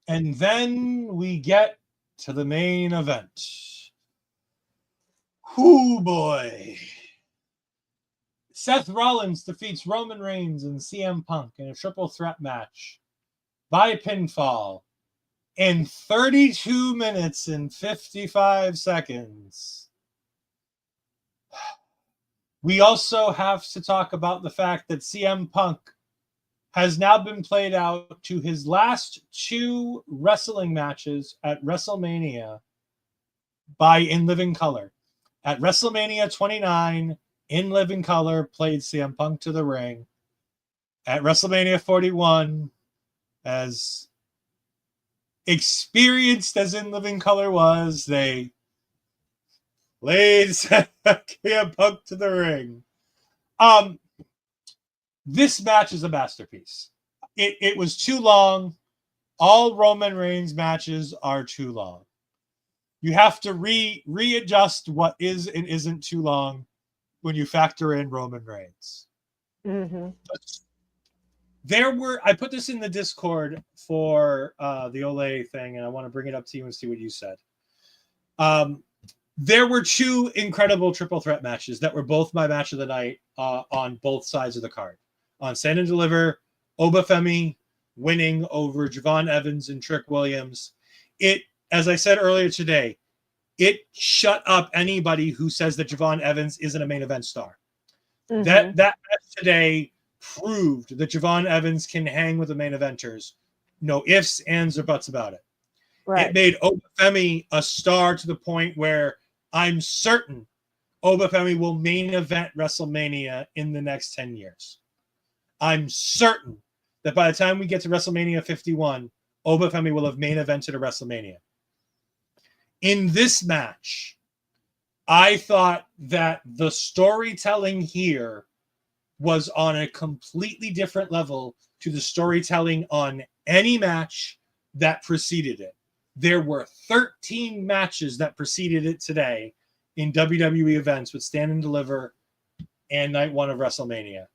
E: And then we get to the main event. Whoo boy. Seth Rollins defeats Roman Reigns and CM Punk in a triple threat match by pinfall in 32 minutes and 55 seconds. We also have to talk about the fact that CM Punk has now been played out to his last 2 wrestling matches at WrestleMania by In Living Color. At WrestleMania 29, In Living Color played CM Punk to the ring. At WrestleMania 41, as experienced as In Living Color was, they laid CM Punk to the ring. This match is a masterpiece. It was too long. All Roman Reigns matches are too long. You have to readjust what is and isn't too long when you factor in Roman Reigns.
B: Mm-hmm.
E: I put this in the Discord for the Olay thing, and I want to bring it up to you and see what you said. There were 2 incredible triple threat matches that were both my match of the night on both sides of the card. On Stand and Deliver, Obafemi winning over Javon Evans and Trick Williams. It, as I said earlier today, it shut up anybody who says that Javon Evans isn't a main event star.
B: Mm-hmm.
E: That match today proved that Javon Evans can hang with the main eventers. No ifs, ands, or buts about it.
B: Right.
E: It made Obafemi a star to the point where I'm certain Obafemi will main event WrestleMania in the next 10 years. I'm certain that by the time we get to WrestleMania 51, Obafemi will have main evented a WrestleMania. In this match, I thought that the storytelling here was on a completely different level to the storytelling on any match that preceded it. There were 13 matches that preceded it today in WWE events with Stand and Deliver and Night 1 of WrestleMania.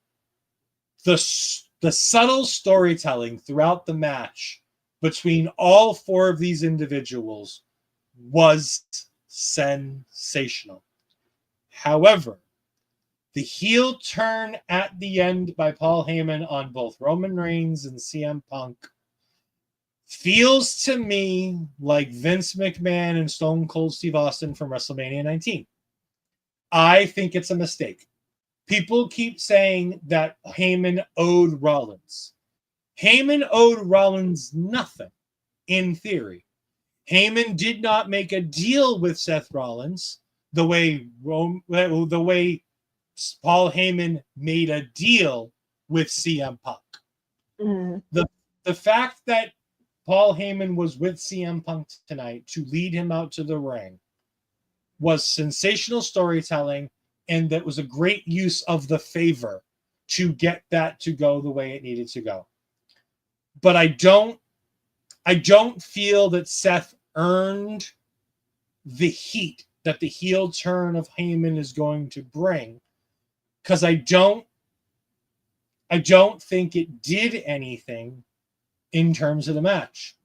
E: The subtle storytelling throughout the match between all 4 of these individuals was sensational. However, the heel turn at the end by Paul Heyman on both Roman Reigns and CM Punk feels to me like Vince McMahon and Stone Cold Steve Austin from WrestleMania 19. I think it's a mistake. People keep saying that Heyman owed Rollins. Heyman owed Rollins nothing, in theory. Heyman did not make a deal with Seth Rollins the way Paul Heyman made a deal with CM Punk.
B: Mm-hmm.
E: The fact that Paul Heyman was with CM Punk tonight to lead him out to the ring was sensational storytelling, and that was a great use of the favor to get that to go the way it needed to go. But I don't feel that Seth earned the heat that the heel turn of Heyman is going to bring, because I don't think it did anything in terms of the match.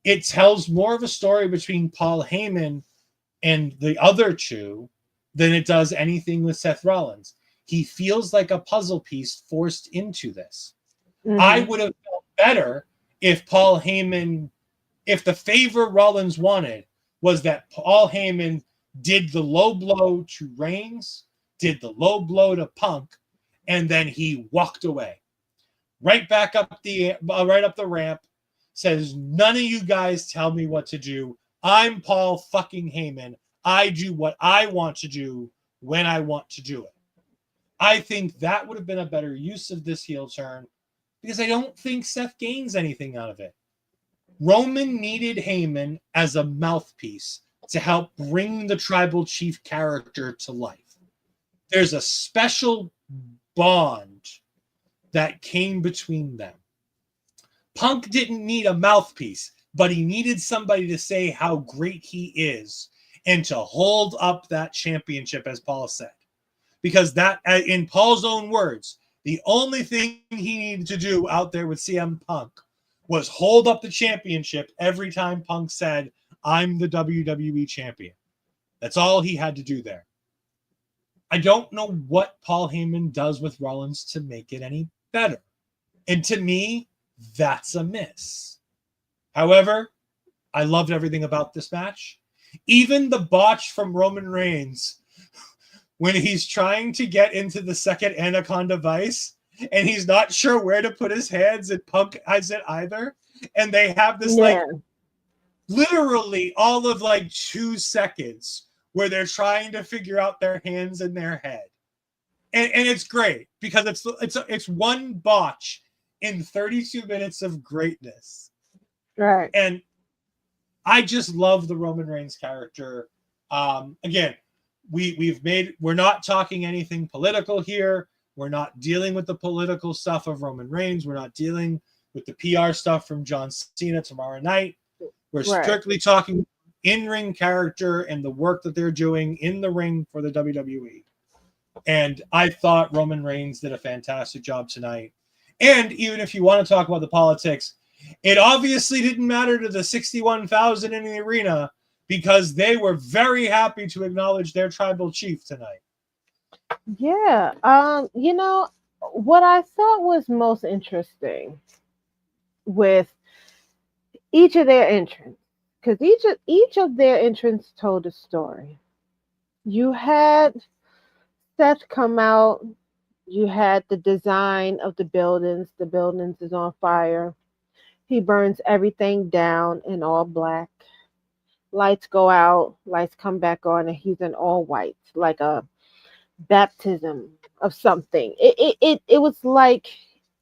E: It tells more of a story between Paul Heyman and the other 2 than it does anything with Seth Rollins. He feels like a puzzle piece forced into this.
B: Mm-hmm.
E: I would have felt better if if the favor Rollins wanted was that Paul Heyman did the low blow to Reigns, did the low blow to Punk, and then he walked away. Right up the ramp, says, none of you guys tell me what to do. I'm Paul fucking Heyman. I do what I want to do when I want to do it. I think that would have been a better use of this heel turn because I don't think Seth gains anything out of it. Roman needed Heyman as a mouthpiece to help bring the tribal chief character to life. There's a special bond that came between them. Punk didn't need a mouthpiece, but he needed somebody to say how great he is and to hold up that championship, as Paul said. Because that, in Paul's own words, the only thing he needed to do out there with CM Punk was hold up the championship every time Punk said, I'm the WWE champion. That's all he had to do there. I don't know what Paul Heyman does with Rollins to make it any better. And to me, that's a miss. However, I loved everything about this match. Even the botch from Roman Reigns when he's trying to get into the second Anaconda Vice and he's not sure where to put his hands and Punk hasn't either. And they have this like literally all of like 2 seconds where they're trying to figure out their hands and their head. And it's great because it's one botch in 32 minutes of greatness.
B: Right.
E: And I just love the Roman Reigns character. Again, we're not talking anything political here. We're not dealing with the political stuff of Roman Reigns. We're not dealing with the PR stuff from John Cena tomorrow night. We're strictly talking in-ring character and the work that they're doing in the ring for the WWE. And I thought Roman Reigns did a fantastic job tonight. And even if you want to talk about the politics, it obviously didn't matter to the 61,000 in the arena because they were very happy to acknowledge their tribal chief tonight.
B: Yeah. You know, what I thought was most interesting with each of their entrants, because each of their entrants told a story. You had Seth come out, you had the design of the buildings. The buildings is on fire. He burns everything down in all black. Lights go out, lights come back on, and he's in all white, like a baptism of something. It was like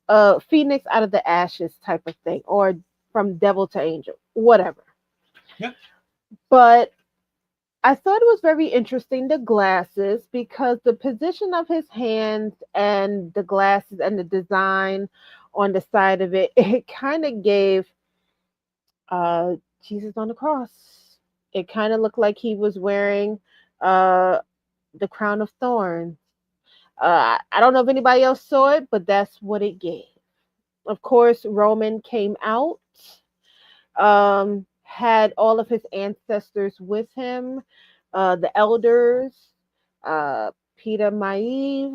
B: a phoenix out of the ashes type of thing, or from devil to angel, whatever.
E: Yeah.
B: But I thought it was very interesting, the glasses, because the position of his hands and the glasses and the design on the side of it, it kind of gave Jesus on the cross. It kind of looked like he was wearing the crown of thorns. I don't know if anybody else saw it, but that's what it gave. Of course, Roman came out, had all of his ancestors with him, the elders, Peter Maive,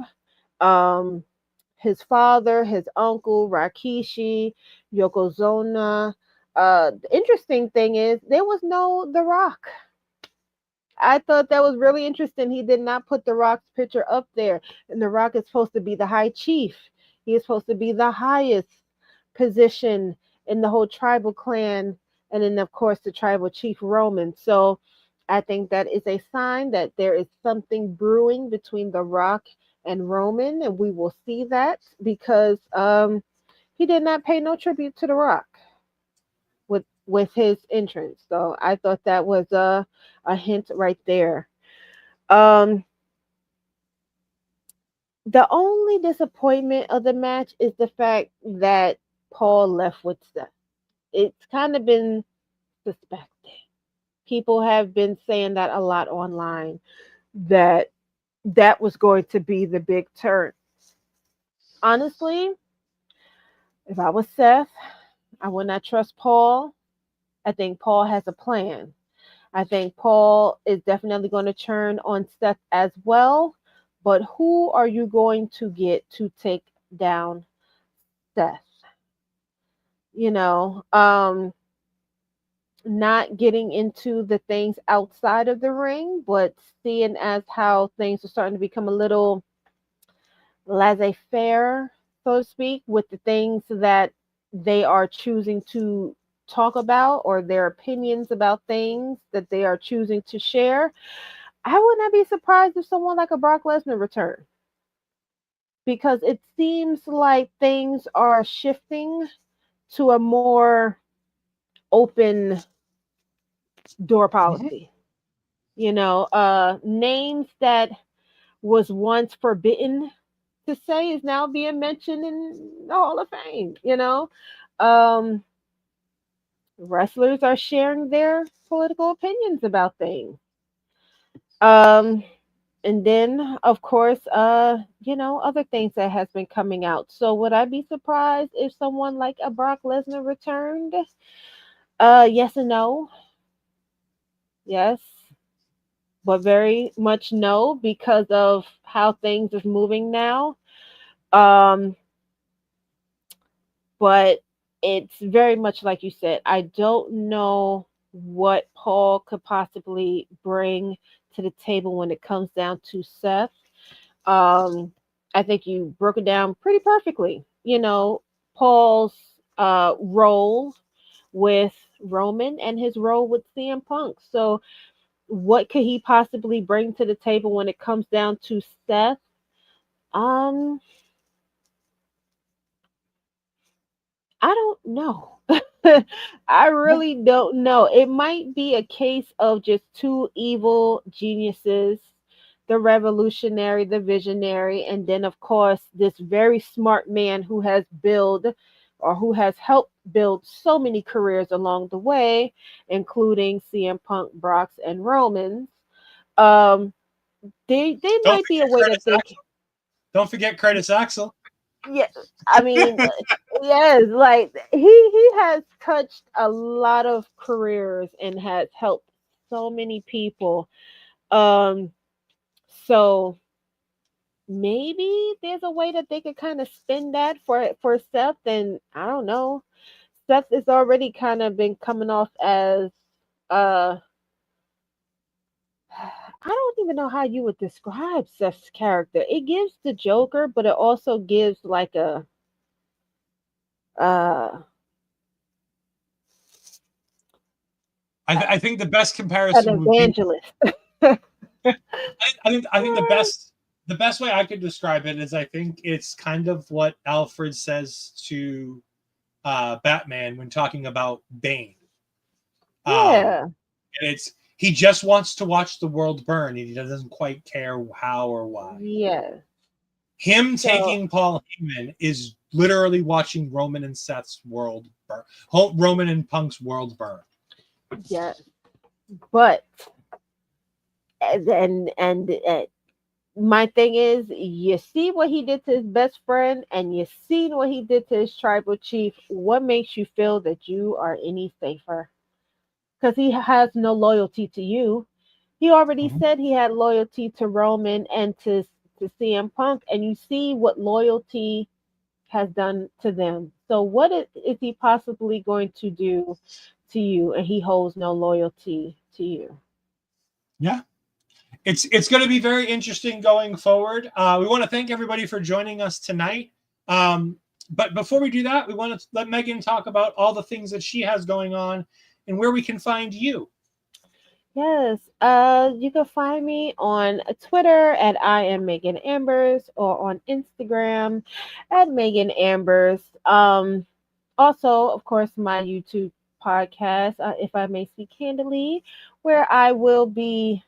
B: his father, his uncle, Rikishi, Yokozuna. The interesting thing is there was no The Rock. I thought that was really interesting. He did not put The Rock's picture up there. And The Rock is supposed to be the high chief. He is supposed to be the highest position in the whole tribal clan. And then, of course, the tribal chief Roman. So I think that is a sign that there is something brewing between The Rock and Roman. And we will see that because he did not pay no tribute to The Rock with his entrance. So I thought that was a hint right there. The only disappointment of the match is the fact that Paul left with Seth. It's kind of been suspected. People have been saying that a lot online, that that was going to be the big turn. Honestly, if I was Seth, I would not trust Paul. I think Paul has a plan. I think Paul is definitely going to turn on Seth as well. But who are you going to get to take down Seth? You know, not getting into the things outside of the ring, but seeing as how things are starting to become a little laissez-faire, so to speak, with the things that they are choosing to talk about or their opinions about things that they are choosing to share. I would not be surprised if someone like a Brock Lesnar returned. because it seems like things are shifting to a more open door
E: Mhm.
B: policy. Names that was once forbidden to say is now being mentioned in the Hall of Fame. Um, Wrestlers are sharing their political opinions about things. Um, and then, of course, other things that has been coming out. So, would I be surprised if someone like a Brock Lesnar returned? Yes and no. Yes, but very much no because of how things is moving now. Um, but it's very much like you said. I don't know what Paul could possibly bring to the table when it comes down to Seth. Um, I think you broke it down pretty perfectly. Paul's role with Roman and his role with CM Punk. So, what could he possibly bring to the table when it comes down to Seth? Um, I don't know. I
E: Yeah.
B: really don't know. It might be a case of just two evil geniuses, the revolutionary, the visionary, and then, of course, this very smart man who has built or who has helped build so many careers along the way, including CM Punk, Brock's, and Roman's. Um, they
E: Don't
B: might be a
E: forget
B: way that
E: Curtis
B: they
E: Axel. Don't forget Curtis Axel.
B: yeah, I mean, yes, like he has touched a lot of careers and has helped so many people. Um, so maybe there's a way that they could kind of spin that for Seth. And I don't know, Seth has already kind of been coming off as uh. I don't even know how you would describe Seth's character. It gives the Joker, but it also gives like a uh
E: I think the best
B: an
E: comparison would be.
B: evangelist.
E: I think the best way I could describe it is I think it's kind of what Alfred says to Batman when talking about Bane. Um,
B: Yeah,
E: and it's he just wants to watch the world burn, and he doesn't quite care how or why.
B: yeah.
E: Him
B: So
E: taking Paul Heyman is literally watching Roman and Seth's world burn, Roman and Punk's world burn.
B: yeah, but and my thing is, you see what he did to his best friend, and you seen what he did to his tribal chief. What makes you feel that you are any safer? Because he has no loyalty to you. He already
E: Mhm.
B: said he had loyalty to Roman and to CM Punk, and you see what loyalty has done to them. So what is he possibly going to do to you, and he holds no loyalty to you?
E: Yeah, it's going to be very interesting going forward. We want to thank everybody for joining us tonight. But before we do that, we want to let Megan talk about all the things that she has going on and where we can find you.
B: Yes, you can find me on Twitter at I am Megan Ambers or on Instagram at Megan Ambers. Also, of course, my YouTube podcast, If I May Speak Candidly, where I will be,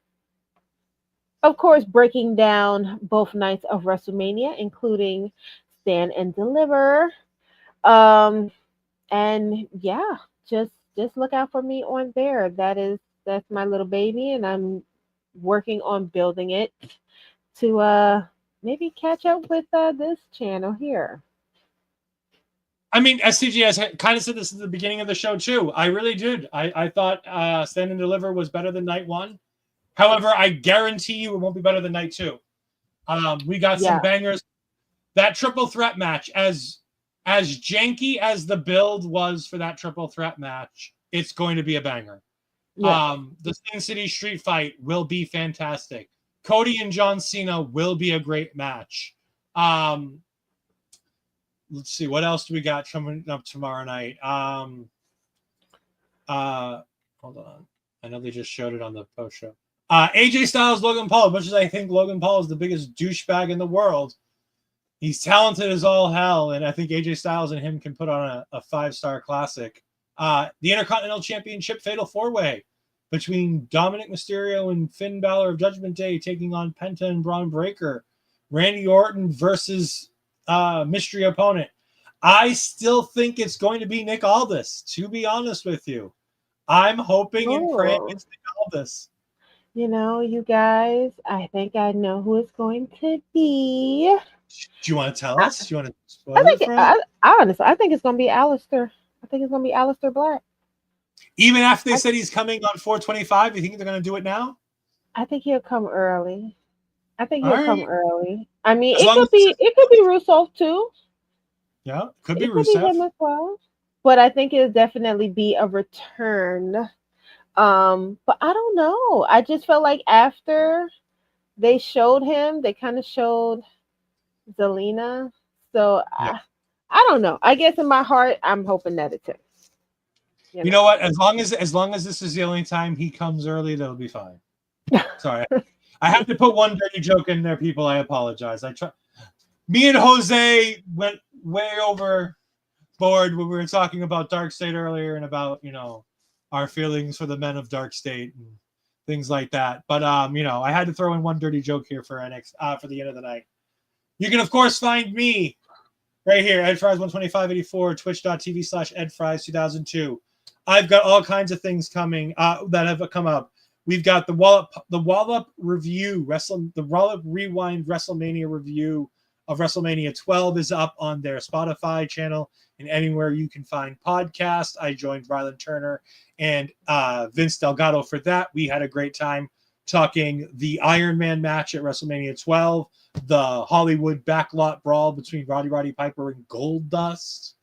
B: of course, breaking down both nights of WrestleMania, including Stand and Deliver. Um, and yeah, just look out for me on there. That's my little baby, and I'm working on building it to maybe catch up with this channel here.
E: I mean, SCG has kind of said this at the beginning of the show too. I really did. I thought Stand and Deliver was better than night one. However, I guarantee you it won't be better than night two. We got some
B: Yeah,
E: bangers. That triple threat match, as janky as the build was for that triple threat match, it's going to be a banger.
B: yeah.
E: The Sin City Street Fight will be fantastic. Cody and John Cena will be a great match. Let's see, what else do we got coming up tomorrow night? Uh, Hold on. I know they just showed it on the post show. AJ Styles, Logan Paul. Much as I think Logan Paul is the biggest douchebag in the world, He's talented as all hell, and I think AJ Styles and him can put on a 5-star classic. The Intercontinental Championship Fatal 4-Way between Dominic Mysterio and Finn Balor of Judgment Day taking on Penta and Braun Breaker. Randy Orton versus mystery opponent. I still think it's going to be Nick Aldis, to be honest with you. I'm hoping and praying it's Nick Aldis.
B: You know, you guys, I think I know who it's going to be.
E: Do you want to tell us? Do you want to spoil
B: I think
E: it for us?
B: honestly, I think it's going to be Alistair. I think it's going to be Alistair Black.
E: Even after they said he's coming on 425, you think they're going to do it now?
B: I think he'll come early. I mean,
E: As long
B: it could be Rusev too.
E: Yeah, could be
B: It could be him
E: Rusev.
B: as well. But I think it'll definitely be a return. But I don't know. I just felt like after they showed him, they kind of showed Zelina. So
E: Yeah.
B: I don't know. I guess in my heart, I'm hoping that it's him.
E: You know what? As long as this is the only time he comes early, that'll be fine. Sorry. I have to put one dirty joke in there, people. I apologize. Me and Jose went way overboard when we were talking about Dark State earlier and about, our feelings for the men of Dark State and things like that. But I had to throw in one dirty joke here for the end of the night. You can of course find me right here, EdFries12584, twitch.tv/EdFries2002. I've got all kinds of things coming that have come up. We've got the Wallop review, the Wallop Rewind WrestleMania review of WrestleMania 12 is up on their Spotify channel and anywhere you can find podcasts. I joined Ryland Turner and Vince Delgado for that. We had a great time talking the Iron Man match at WrestleMania 12, the Hollywood backlot brawl between Roddy Piper and Goldust.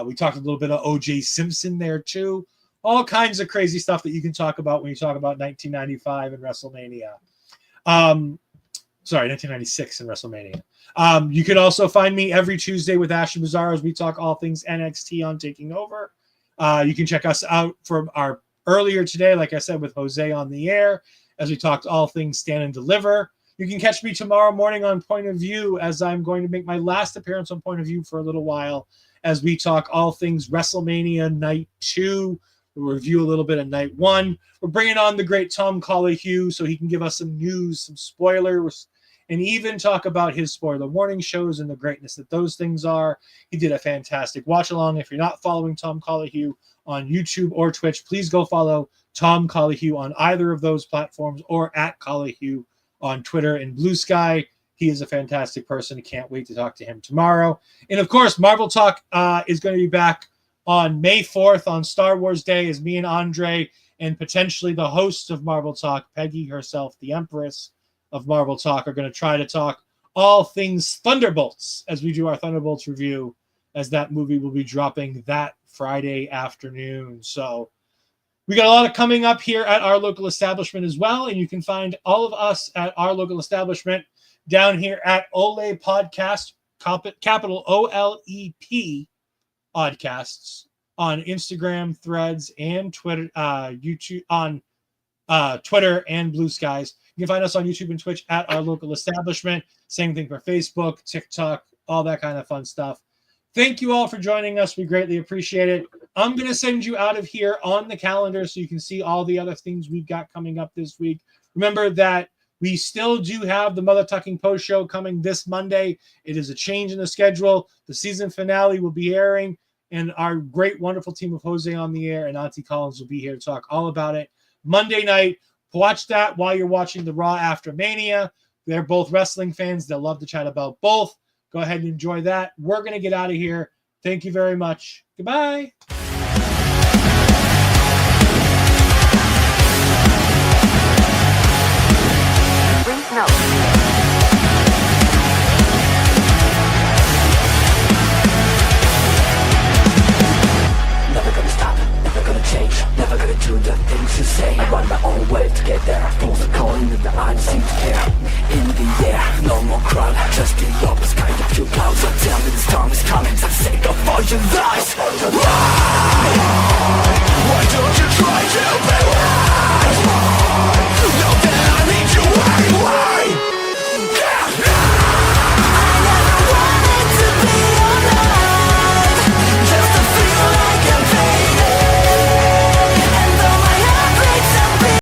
E: We talked a little bit of O.J. Simpson there too. All kinds of crazy stuff that you can talk about when you talk about 1995 and WrestleMania. 1996 and WrestleMania. You can also find me every Tuesday with Ashton Bizarro as we talk all things NXT on Taking Over. You can check us out from our earlier today, like I said, with Jose on the air, as we talked all things Stand and Deliver. You can catch me tomorrow morning on Point of View, as I'm going to make my last appearance on Point of View for a little while, as we talk all things WrestleMania Night 2. We'll review a little bit of Night 1. We're bringing on the great Tom Collihue so he can give us some news, some spoilers, and even talk about his spoiler warning shows and the greatness that those things are. He did a fantastic watch along. If you're not following Tom Collihue on YouTube or Twitch, please go follow Tom Collihue on either of those platforms or at Collihue on Twitter and Blue Sky. He is a fantastic person. Can't wait to talk to him tomorrow. And of course, Marvel Talk is going to be back on May 4th on Star Wars Day as me and Andre and potentially the host of Marvel Talk, Peggy herself, the Empress of Marvel Talk, are going to try to talk all things Thunderbolts as we do our Thunderbolts review, as that movie will be dropping that Friday afternoon. So we got a lot of coming up here at our local establishment as well, and you can find all of us at our local establishment down here at Ole Podcast, capital OLEP Podcasts, on Instagram, Threads, and Twitter, YouTube, on Twitter and Blue Skies. You can find us on YouTube and Twitch at our local establishment. Same thing for Facebook, TikTok, all that kind of fun stuff. Thank you all for joining us. We greatly appreciate it. I'm going to send you out of here on the calendar so you can see all the other things we've got coming up this week. Remember that we still do have the Mother Tucking Post Show coming this Monday. It is a change in the schedule. The season finale will be airing, and our great, wonderful team of Jose on the air and Auntie Collins will be here to talk all about it. Monday night, watch that while you're watching the Raw After Mania. They're both wrestling fans. They'll love to chat about both. Go ahead and enjoy that. We're going to get out of here. Thank you very much. Goodbye.
C: Brief note. Never gonna stop, never gonna change, never gonna do the things you say. I run my own way to get there. Things are calling that I don't seem to care. In the air, no more crowd, just the opposite kind of few clouds. So tell me the storm is coming, for the sake of all your lies.